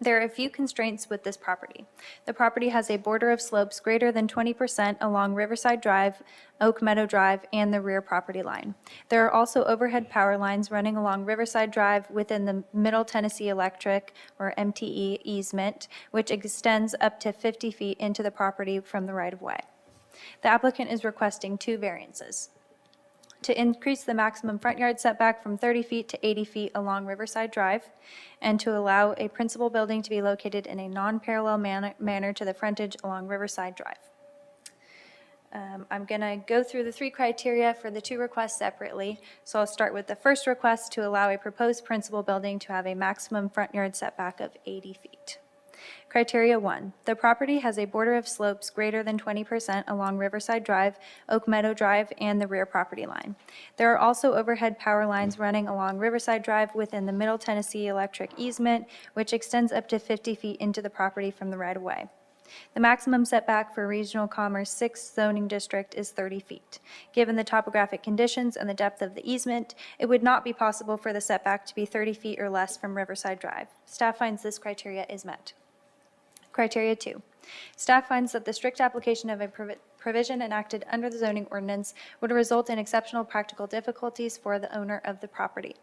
There are a few constraints with this property. The property has a border of slopes greater than 20% along Riverside Drive, Oak Meadow Drive, and the rear property line. There are also overhead power lines running along Riverside Drive within the Middle Tennessee Electric, or MTE, easement, which extends up to 50 feet into the property from the right-of-way. The applicant is requesting 2 variances: to increase the maximum front yard setback from 30 feet to 80 feet along Riverside Drive, and to allow a principal building to be located in a non-parallel manner to the frontage along Riverside Drive. I'm going to go through the 3 criteria for the 2 requests separately. So I'll start with the first request to allow a proposed principal building to have a maximum front yard setback of 80 feet. Criteria 1, the property has a border of slopes greater than 20% along Riverside Drive, Oak Meadow Drive, and the rear property line. There are also overhead power lines running along Riverside Drive within the Middle Tennessee Electric easement, which extends up to 50 feet into the property from the right-of-way. The maximum setback for Regional Commerce 6 zoning district is 30 feet. Given the topographic conditions and the depth of the easement, it would not be possible for the setback to be 30 feet or less from Riverside Drive. Staff finds this criteria is met. Criteria 2, staff finds that the strict application of a provision enacted under the zoning ordinance would result in exceptional practical difficulties for the owner of the property.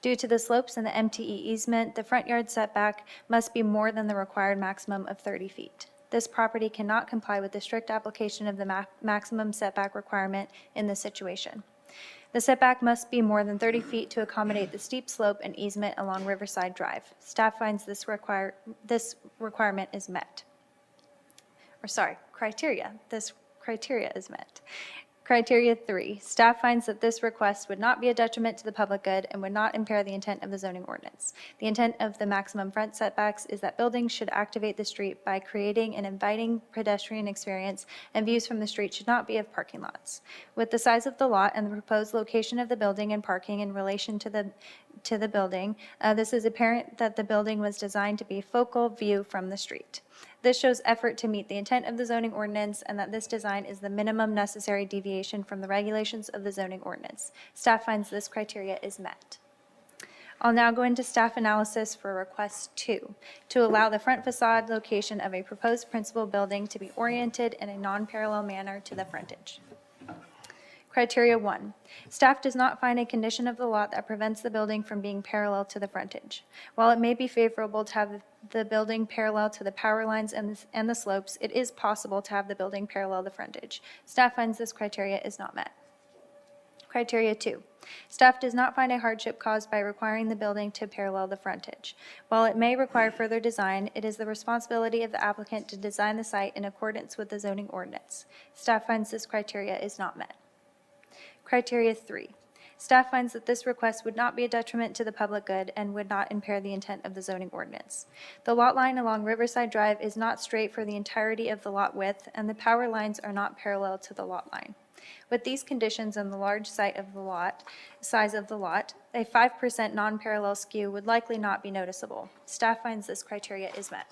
Due to the slopes and the MTE easement, the front yard setback must be more than the required maximum of 30 feet. This property cannot comply with the strict application of the maximum setback requirement in this situation. The setback must be more than 30 feet to accommodate the steep slope and easement along Riverside Drive. Staff finds this requirement is met. Or sorry, criteria. This criteria is met. Criteria 3, staff finds that this request would not be a detriment to the public good and would not impair the intent of the zoning ordinance. The intent of the maximum front setbacks is that buildings should activate the street by creating an inviting pedestrian experience, and views from the street should not be of parking lots. With the size of the lot and the proposed location of the building and parking in relation to the building, this is apparent that the building was designed to be a focal view from the street. This shows effort to meet the intent of the zoning ordinance and that this design is the minimum necessary deviation from the regulations of the zoning ordinance. Staff finds this criteria is met. I'll now go into staff analysis for request 2, to allow the front facade location of a proposed principal building to be oriented in a non-parallel manner to the frontage. Criteria 1, staff does not find a condition of the lot that prevents the building from being parallel to the frontage. While it may be favorable to have the building parallel to the power lines and the slopes, it is possible to have the building parallel the frontage. Staff finds this criteria is not met. Criteria 2, staff does not find a hardship caused by requiring the building to parallel the frontage. While it may require further design, it is the responsibility of the applicant to design the site in accordance with the zoning ordinance. Staff finds this criteria is not met. Criteria 3, staff finds that this request would not be a detriment to the public good and would not impair the intent of the zoning ordinance. The lot line along Riverside Drive is not straight for the entirety of the lot width, and the power lines are not parallel to the lot line. With these conditions and the large size of the lot, a 5% non-parallel skew would likely not be noticeable. Staff finds this criteria is met.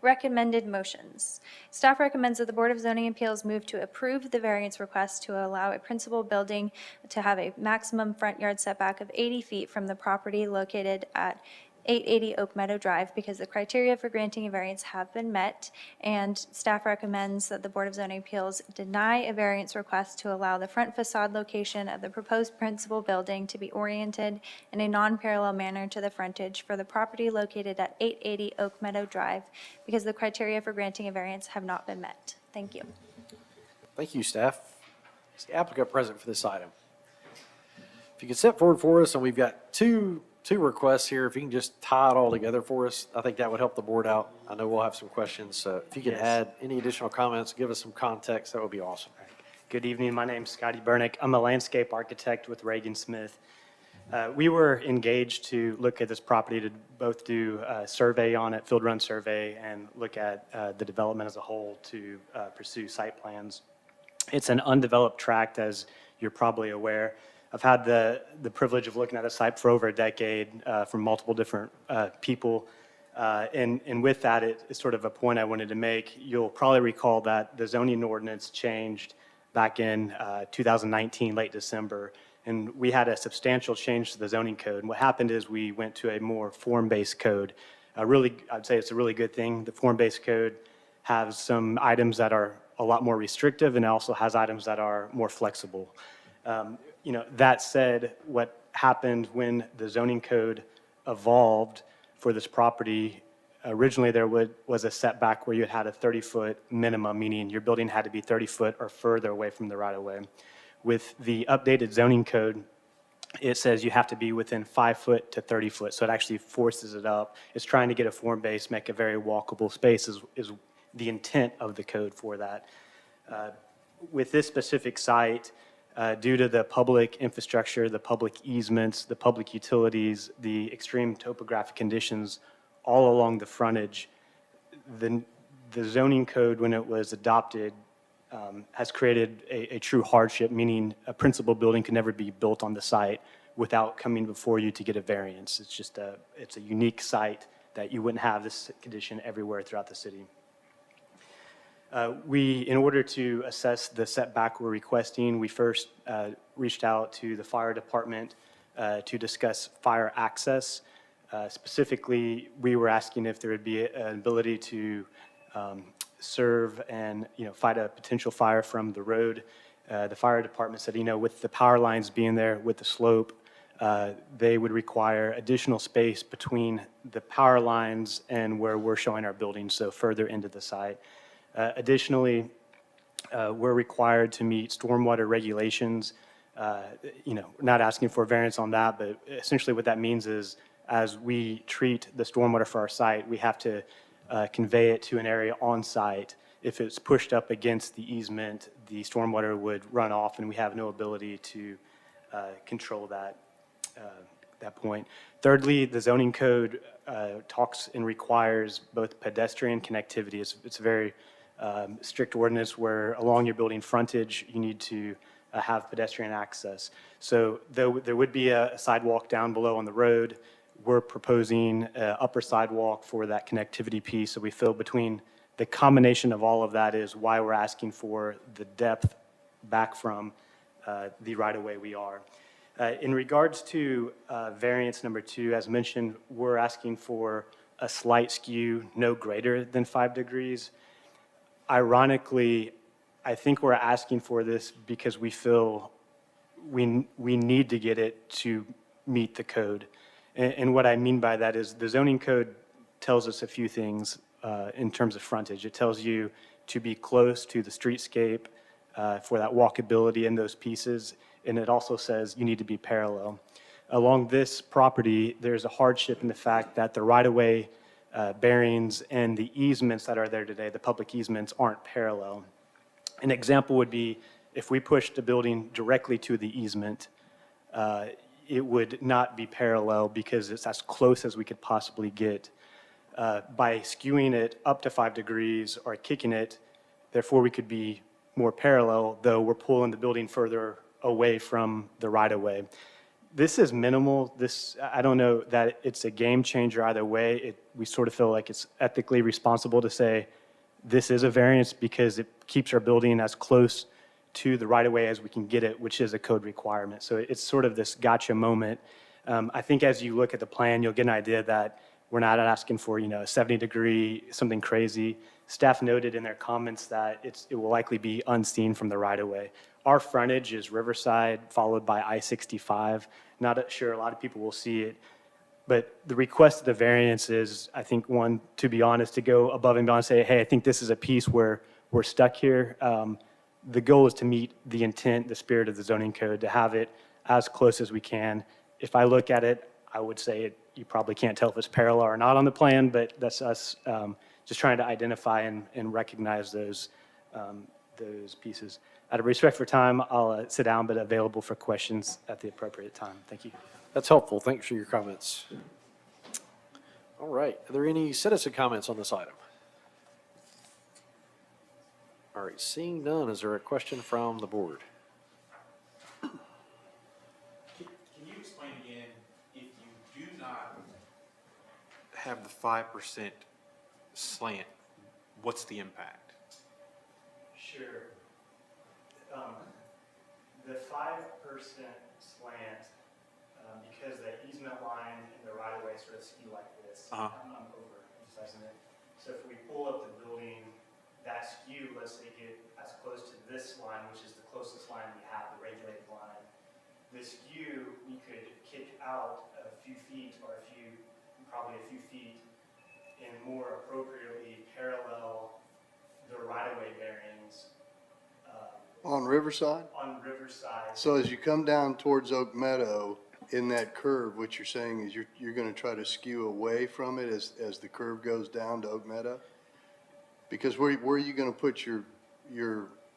Recommended motions. Staff recommends that the Board of Zoning Appeals move to approve the variance request to allow a principal building to have a maximum front yard setback of 80 feet from the property located at 880 Oak Meadow Drive, because the criteria for granting a variance have been met, and staff recommends that the Board of Zoning Appeals deny a variance request to allow the front facade location of the proposed principal building to be oriented in a non-parallel manner to the frontage for the property located at 880 Oak Meadow Drive, because the criteria for granting a variance have not been met. Thank you. Thank you, staff. Is the applicant present for this item? If you could step forward for us, and we've got two requests here. If you can just tie it all together for us, I think that would help the board out. I know we'll have some questions. So if you could add any additional comments, give us some context, that would be awesome. Good evening. My name's Scotty Bernick. I'm a landscape architect with Reagan Smith. We were engaged to look at this property to both do a survey on it, field run survey, and look at the development as a whole to pursue site plans. It's an undeveloped tract, as you're probably aware. I've had the privilege of looking at the site for over a decade from multiple different people. And with that, it's sort of a point I wanted to make. You'll probably recall that the zoning ordinance changed back in 2019, late December, and we had a substantial change to the zoning code. And what happened is we went to a more form-based code. I'd say it's a really good thing. The form-based code has some items that are a lot more restrictive, and it also has items that are more flexible. That said, what happened when the zoning code evolved for this property, originally there was a setback where you had a 30-foot minimum, meaning your building had to be 30 foot or further away from the right-of-way. With the updated zoning code, it says you have to be within 5 foot to 30 foot, so it actually forces it up. It's trying to get a form base, make a very walkable space is the intent of the code for that. With this specific site, due to the public infrastructure, the public easements, the public utilities, the extreme topographic conditions all along the frontage, the zoning code, when it was adopted, has created a true hardship, meaning a principal building can never be built on the site without coming before you to get a variance. It's a unique site that you wouldn't have this condition everywhere throughout the city. In order to assess the setback we're requesting, we first reached out to the fire department to discuss fire access. Specifically, we were asking if there would be an ability to serve and fight a potential fire from the road. The fire department said, with the power lines being there, with the slope, they would require additional space between the power lines and where we're showing our buildings, so further into the site. Additionally, we're required to meet stormwater regulations not asking for a variance on that, but essentially what that means is as we treat the stormwater for our site, we have to convey it to an area on site. If it's pushed up against the easement, the stormwater would run off, and we have no ability to control that point. Thirdly, the zoning code talks and requires both pedestrian connectivity. It's a very strict ordinance where along your building frontage, you need to have pedestrian access. So there would be a sidewalk down below on the road. We're proposing an upper sidewalk for that connectivity piece. So we feel between the combination of all of that is why we're asking for the depth back from the right-of-way we are. In regards to variance number 2, as mentioned, we're asking for a slight skew no greater than 5 degrees. Ironically, I think we're asking for this because we feel we need to get it to meet the code. And what I mean by that is the zoning code tells us a few things in terms of frontage. It tells you to be close to the streetscape for that walkability in those pieces, and it also says you need to be parallel. Along this property, there's a hardship in the fact that the right-of-way bearings and the easements that are there today, the public easements, aren't parallel. An example would be if we pushed a building directly to the easement, it would not be parallel because it's as close as we could possibly get. By skewing it up to 5 degrees or kicking it, therefore we could be more parallel, though we're pulling the building further away from the right-of-way. This is minimal. I don't know that it's a game changer either way. We sort of feel like it's ethically responsible to say this is a variance because it keeps our building as close to the right-of-way as we can get it, which is a code requirement. So it's sort of this gotcha moment. I think as you look at the plan, you'll get an idea that we're not asking for, a 70-degree, something crazy. Staff noted in their comments that it will likely be unseen from the right-of-way. Our frontage is Riverside, followed by I-65. Not sure a lot of people will see it. But the request of the variance is, I think, one, to be honest, to go above and beyond and say, hey, I think this is a piece where we're stuck here. The goal is to meet the intent, the spirit of the zoning code, to have it as close as we can. If I look at it, I would say you probably can't tell if it's parallel or not on the plan, but that's us just trying to identify and recognize those pieces. Out of respect for time, I'll sit down, but available for questions at the appropriate time. Thank you. That's helpful. Thanks for your comments. All right. Are there any citizen comments on this item? All right. Seeing none, is there a question from the board? Can you explain again, if you do not have the 5% slant, what's the impact? Sure. The 5% slant, because the easement line and the right-of-way sort of skew like this. I'm overemphasizing it. So if we pull up the building, that skew, let's say, get as close to this line, which is the closest line we have, the regulated line. The skew, we could kick out a few feet or probably a few feet, and more appropriately parallel the right-of-way bearings. On Riverside? On Riverside. So as you come down towards Oak Meadow, in that curve, what you're saying is you're going to try to skew away from it as the curve goes down to Oak Meadow? Because where are you going to put your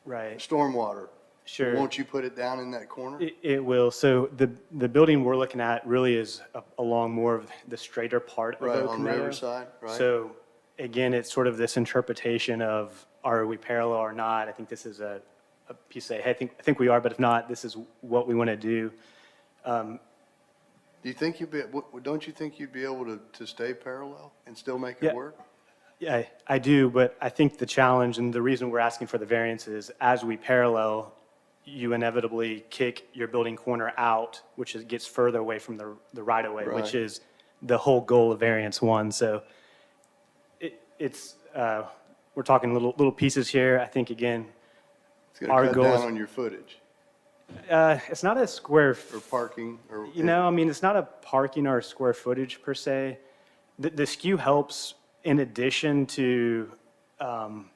Right. stormwater? Sure. Won't you put it down in that corner? It will. So the building we're looking at really is along more of the straighter part of Right, Oak on Meadow. Riverside, right? So again, it's sort of this interpretation of are we parallel or not? I think this is a piece say, hey, I think we are, but if not, this is what we want to do. Do you think don't you think you'd be able to stay parallel and still make it Yeah. work? Yeah, I do, but I think the challenge and the reason we're asking for the variance is as we parallel, you inevitably kick your building corner out, which gets further away from the right-of-way, Right. which is the whole goal of variance 1. So we're talking little pieces here. I think, again, It's Our going to goal cut is- down on your footage it's not a square, or parking or. I mean, it's not a parking or a square footage per se. The skew helps in addition to,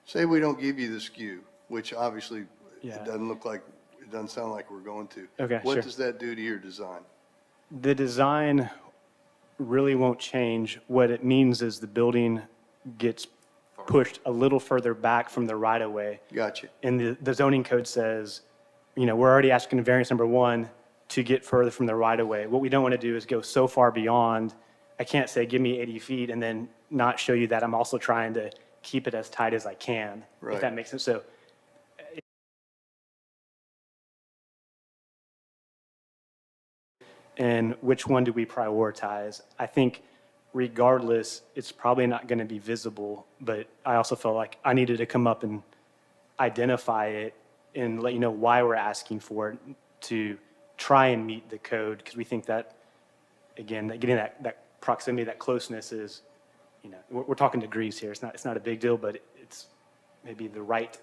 Say we don't give you the skew, which obviously Yeah. it doesn't look like It doesn't sound like we're going to. Okay, What sure. does that do to your design? The design really won't change. What it means is the building gets pushed a little further back from the right-of-way. Gotcha. And the zoning code says, you know, we're already asking variance number 1 to get further from the right-of-way. What we don't want to do is go so far beyond, I can't say, give me 80 feet, and then not show you that I'm also trying to keep it as tight as I can, if Right. that makes sense. So and which one do we prioritize? I think regardless, it's probably not going to be visible, but I also felt like I needed to come up and identify it and let you know why we're asking for it to try and meet the code, because we think that, again, that getting that proximity, that closeness is, you know, we're talking degrees here. It's not a big deal, but it's maybe the right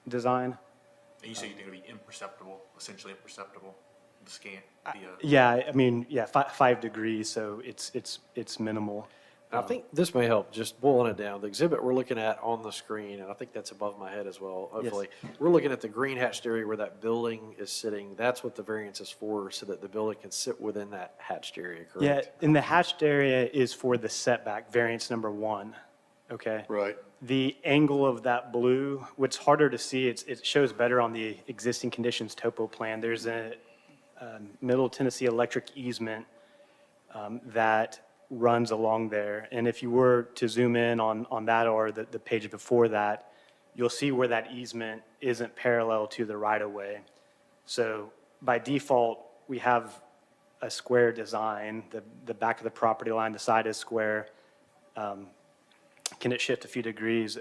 design. And you say you're going to be imperceptible, essentially imperceptible, the scan, Yeah, I mean, yeah, 5 degrees, so it's minimal. I think this may help, just boiling it down. The exhibit we're looking at on the screen, and I think that's above my head as well, hopefully. We're looking at the green hatched area where that building is sitting. That's what the variance is for, so that the building can sit within that hatched area, Yeah, correct? and the hatched area is for the setback, variance number 1, okay? Right. The angle of that blue, what's harder to see, it shows better on the existing conditions topo plan. There's a Middle Tennessee electric easement that runs along there. And if you were to zoom in on that or the page before that, you'll see where that easement isn't parallel to the right-of-way. So by default, we have a square design. The back of the property line, the side is square. Can it shift a few degrees?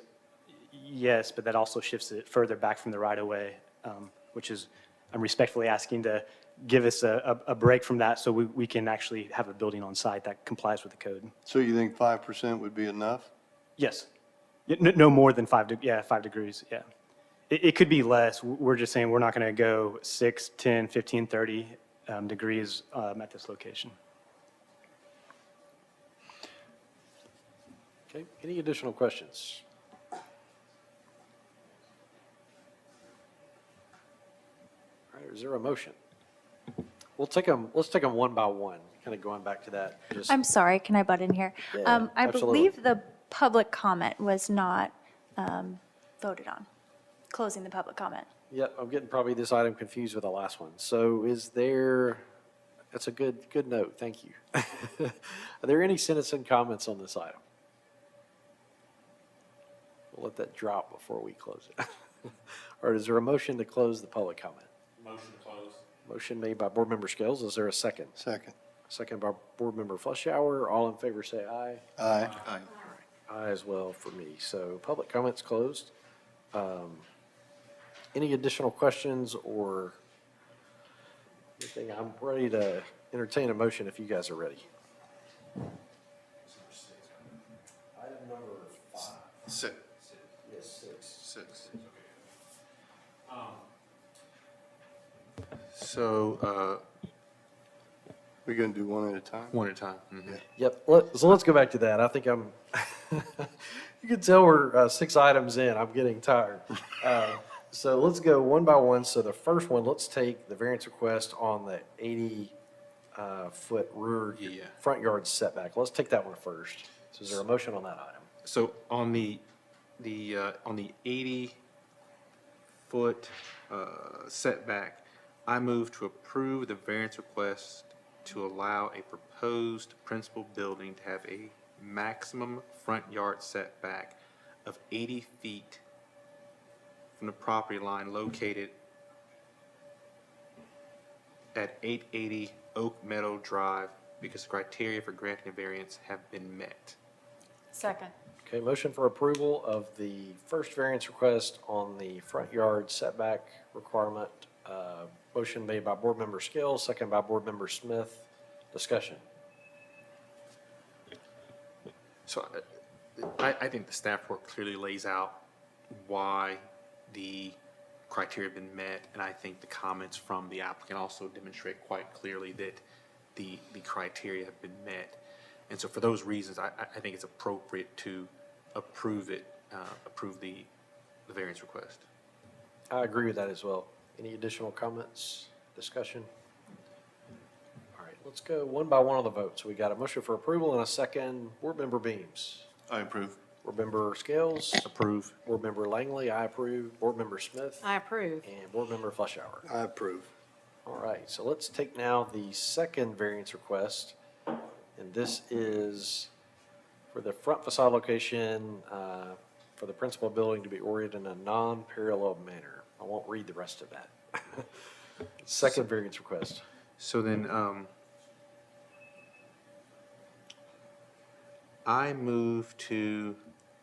Yes, but that also shifts it further back from the right-of-way, which is, I'm respectfully asking to give us a break from that so we can actually have a building on site that complies with the code. So you think 5% would be enough? Yes. No more than 5 degrees, yeah. It could be less. We're just saying we're not going to go 6, 10, 15, 30 degrees at this location. Okay, any additional questions? All right, is there a motion? Let's take them one by one, kind of going back to that. Just- I'm sorry, can I butt in here? Yeah, I absolutely. believe the public comment was not voted on, closing the public comment. Yep, I'm getting probably this item confused with the last one. So is there, that's a good note, thank you. Are there any citizen comments on this item? We'll let that drop before we close it. Or is there a motion to close the public comment? Motion to close. Motion made by Board Member Scales. Is there a second? Second. Second by Board Member Fleschauer. All in favor say aye. Aye. Aye. Aye as well for me. So public comments closed. Any additional questions or anything? I'm ready to entertain a motion if you guys are ready. Item number 5. Six. Yes, 6. Six. So, We're going to do one at a time? one at a time. Mhm. Yep, so let's go back to that. I think I'm, you can tell we're 6 items in, I'm getting tired. So let's go one by one. So the first one, let's take the variance request on the 80-foot rear Yeah. front yard setback. Let's take that one first. So is there a motion on that item? So on the 80-foot setback, I move to approve the variance request to allow a proposed principal building to have a maximum front yard setback of 80 feet from the property line located at 880 Oak Meadow Drive because the criteria for granting a variance have been met. Second. Okay, motion for approval of the first variance request on the front yard setback requirement. Motion made by Board Member Scales, second by Board Member Smith. Discussion. So I think the staff report clearly lays out why the criteria have been met, and I think the comments from the applicant also demonstrate quite clearly that the criteria have been met. And so for those reasons, I think it's appropriate to approve the variance request. I agree with that as well. Any additional comments, discussion? All right, let's go one by one on the vote. So we got a motion for approval and a second. Board Member Beams. I approve. Board Member Scales. Approve. Board Member Langley, I approve. Board Member Smith. I approve. And Board Member Fleischauer. I approve. All right, so let's take now the second variance request. And this is for the front facade location for the principal building to be oriented in a non-parallel manner. I won't read the rest of that. Second variance request. So then, I move to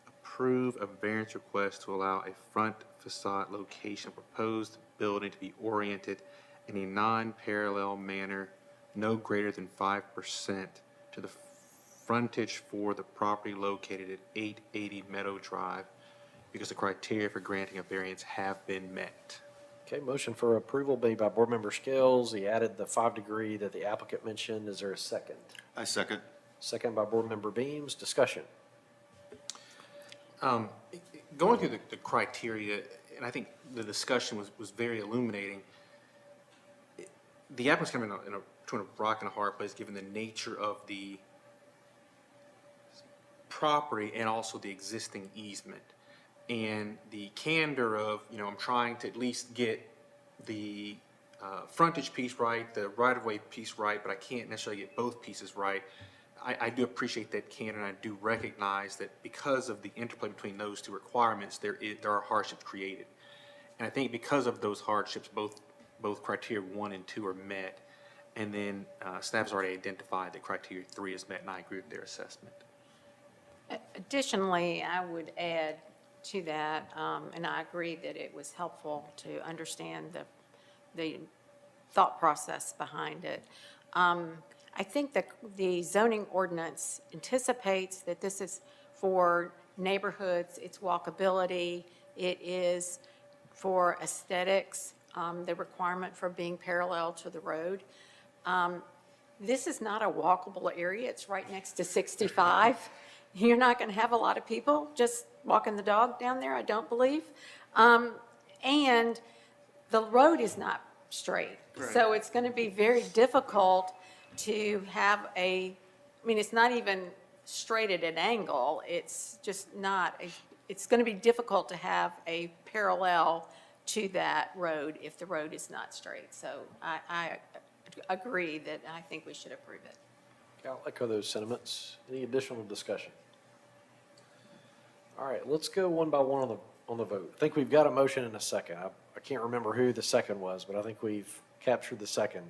approve a variance request to allow a front facade location of proposed building to be oriented in a non-parallel manner, no greater than 5% to the frontage for the property located at 880 Meadow Drive, because the criteria for granting a variance have been met. Okay, motion for approval made by Board Member Scales. He added the 5-degree that the applicant mentioned. Is there a second? I second. Second by Board Member Beams. Discussion. Going through the criteria, and I think the discussion was very illuminating. The applicant's kind of in a between a rock and a hard place, given the nature of the property and also the existing easement. And the candor of, I'm trying to at least get the frontage piece right, the right-of-way piece right, but I can't necessarily get both pieces right. I do appreciate that candor, and I do recognize that because of the interplay between those two requirements, there are hardships created. And I think because of those hardships, both criteria 1 and 2 are met. And then staff has already identified that criteria 3 is met, and I agree with their assessment. Additionally, I would add to that, and I agree that it was helpful to understand the thought process behind it. I think that the zoning ordinance anticipates that this is for neighborhoods, it's walkability, it is for aesthetics, the requirement for being parallel to the road. This is not a walkable area, it's right next to 65. You're not going to have a lot of people just walking the dog down there, I don't believe. And the road is not straight. So it's going to be very difficult to have it's not even straight at an angle. It's just not, it's going to be difficult to have a parallel to that road if the road is not straight. So I agree that I think we should approve it. Okay, I'll echo those sentiments. Any additional discussion? All right, let's go one by one on the vote. I think we've got a motion and a second. I can't remember who the second was, but I think we've captured the second.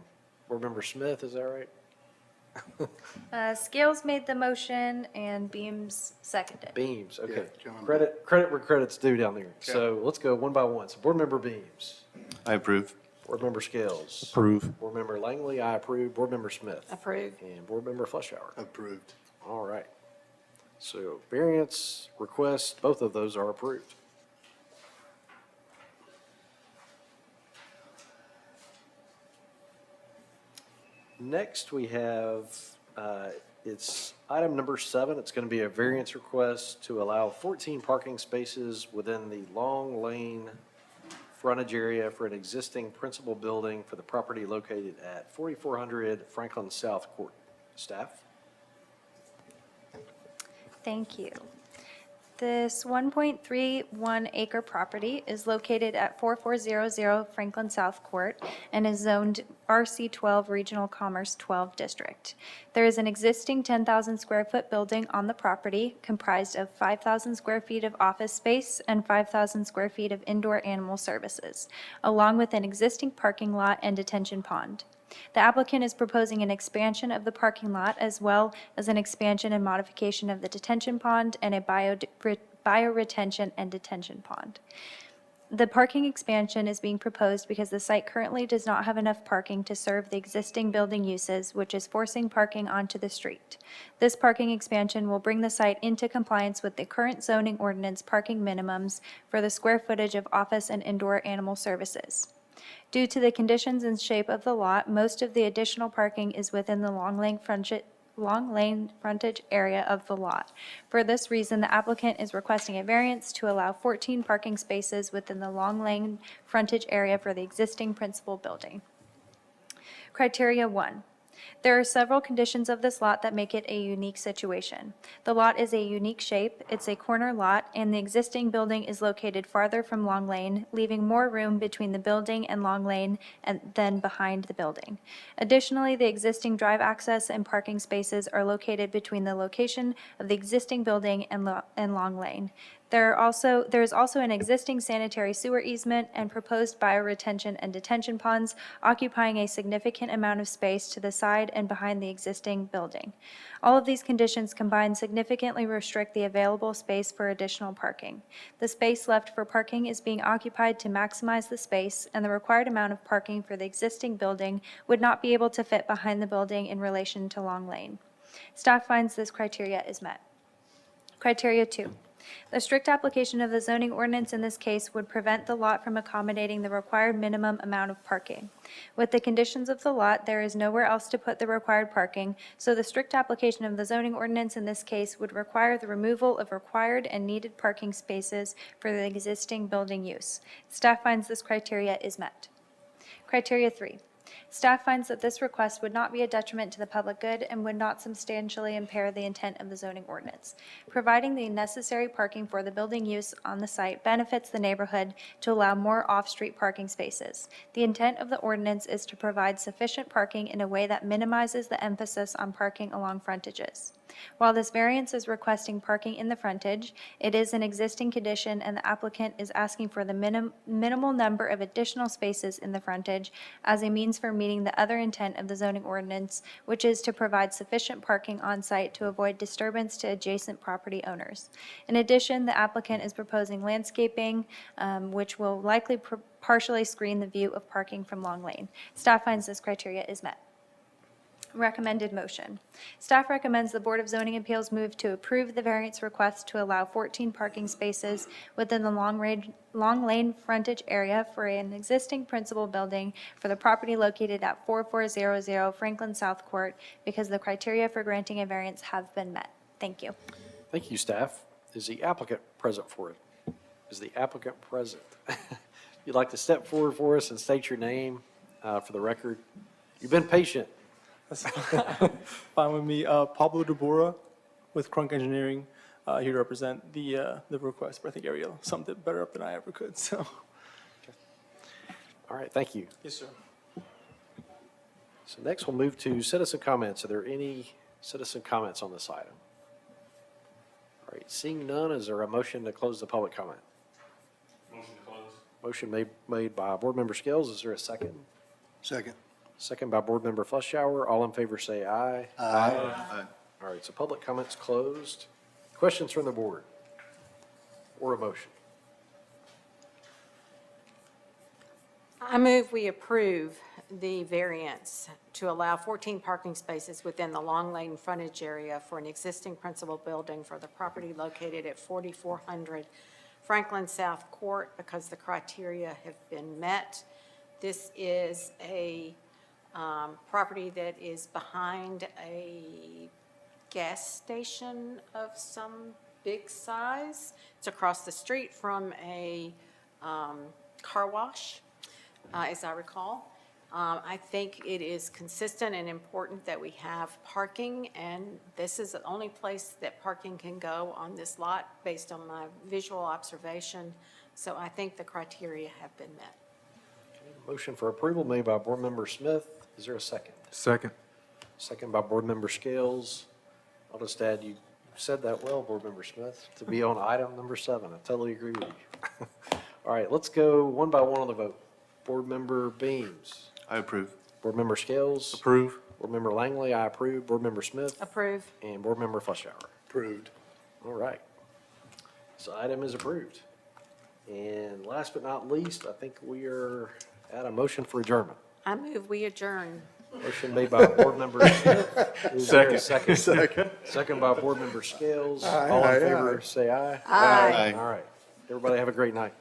Board Member Smith, is that right? Scales made the motion and Beams seconded. Beams, okay. Yeah, John. Credit where credit's due down there. So let's go one by one. So Board Member Beams. I approve. Board Member Scales. Approve. Board Member Langley, I approve. Board Member Smith. Approve. And Board Member Fleischauer. Approved. All right. So variance requests, both of those are approved. Next, we have, it's item number 7. It's going to be a variance request to allow 14 parking spaces within the long lane frontage area for an existing principal building for the property located at 4400 Franklin South Court. Staff? Thank you. This 1.31 acre property is located at 4400 Franklin South Court and is zoned RC12 Regional Commerce 12 District. There is an existing 10,000 square foot building on the property comprised of 5,000 square feet of office space and 5,000 square feet of indoor animal services, along with an existing parking lot and detention pond. The applicant is proposing an expansion of the parking lot as well as an expansion and modification of the detention pond and a bioretention and detention pond. The parking expansion is being proposed because the site currently does not have enough parking to serve the existing building uses, which is forcing parking onto the street. This parking expansion will bring the site into compliance with the current zoning ordinance parking minimums for the square footage of office and indoor animal services. Due to the conditions and shape of the lot, most of the additional parking is within the long lane Long Lane frontage area of the lot. For this reason, the applicant is requesting a variance to allow 14 parking spaces within the Long Lane frontage area for the existing principal building. Criteria 1. There are several conditions of this lot that make it a unique situation. The lot is a unique shape, it's a corner lot, and the existing building is located farther from Long Lane, leaving more room between the building and Long Lane than behind the building. Additionally, the existing drive access and parking spaces are located between the location of the existing building and Long Lane. There is also an existing sanitary sewer easement and proposed bioretention and detention ponds occupying a significant amount of space to the side and behind the existing building. All of these conditions combined significantly restrict the available space for additional parking. The space left for parking is being occupied to maximize the space, and the required amount of parking for the existing building would not be able to fit behind the building in relation to Long Lane. Staff finds this criteria is met. Criteria 2. The strict application of the zoning ordinance in this case would prevent the lot from accommodating the required minimum amount of parking. With the conditions of the lot, there is nowhere else to put the required parking, so the strict application of the zoning ordinance in this case would require the removal of required and needed parking spaces for the existing building use. Staff finds this criteria is met. Criteria 3. Staff finds that this request would not be a detriment to the public good and would not substantially impair the intent of the zoning ordinance. Providing the necessary parking for the building use on the site benefits the neighborhood to allow more off-street parking spaces. The intent of the ordinance is to provide sufficient parking in a way that minimizes the emphasis on parking along frontages. While this variance is requesting parking in the frontage, it is an existing condition and the applicant is asking for the minimal number of additional spaces in the frontage as a means for meeting the other intent of the zoning ordinance, which is to provide sufficient parking on site to avoid disturbance to adjacent property owners. In addition, the applicant is proposing landscaping, which will likely partially screen the view of parking from Long Lane. Staff finds this criteria is met. Recommended motion. Staff recommends the Board of Zoning Appeals move to approve the variance request to allow 14 parking spaces within the Long Lane frontage area for an existing principal building for the property located at 4400 Franklin South Court because the criteria for granting a variance have been met. Thank you. Thank you, staff. Is the applicant present for it? Is the applicant present? You'd like to step forward for us and state your name for the record? You've been patient. That's fine with me. Pablo Debora with Crunk Engineering, here to represent the request, but I think Ariel summed it better up than I ever could, so. All right, thank you. Yes, sir. So next we'll move to citizen comments. Are there any citizen comments on this item? All right, seeing none, is there a motion to close the public comment? Motion to close. Motion made by Board Member Scales. Is there a second? Second. Second by Board Member Fleischauer. All in favor say aye. Aye. All right, so public comments closed. Questions from the board? Or a motion? I move we approve the variance to allow 14 parking spaces within the Long Lane frontage area for an existing principal building for the property located at 4400 Franklin South Court because the criteria have been met. This is a property that is behind a gas station of some big size. It's across the street from a car wash, as I recall. I think it is consistent and important that we have parking, and this is the only place that parking can go on this lot based on my visual observation. So I think the criteria have been met. Motion for approval made by Board Member Smith. Is there a second? Second. Second by Board Member Scales. I'll just add, you said that well, Board Member Smith, to be on item number 7. I totally agree with you. All right, let's go one by one on the vote. Board Member Beams. I approve. Board Member Scales. Approve. Board Member Langley, I approve. Board Member Smith. Approve. And Board Member Fleischauer. Approved. All right. So item is approved. And last but not least, I think we are at a motion for adjournment. I move we adjourn. Motion made by Board Member Smith. Is there a second? Second by Board Member Scales. All in favor, say aye. Aye. All right. Everybody have a great night.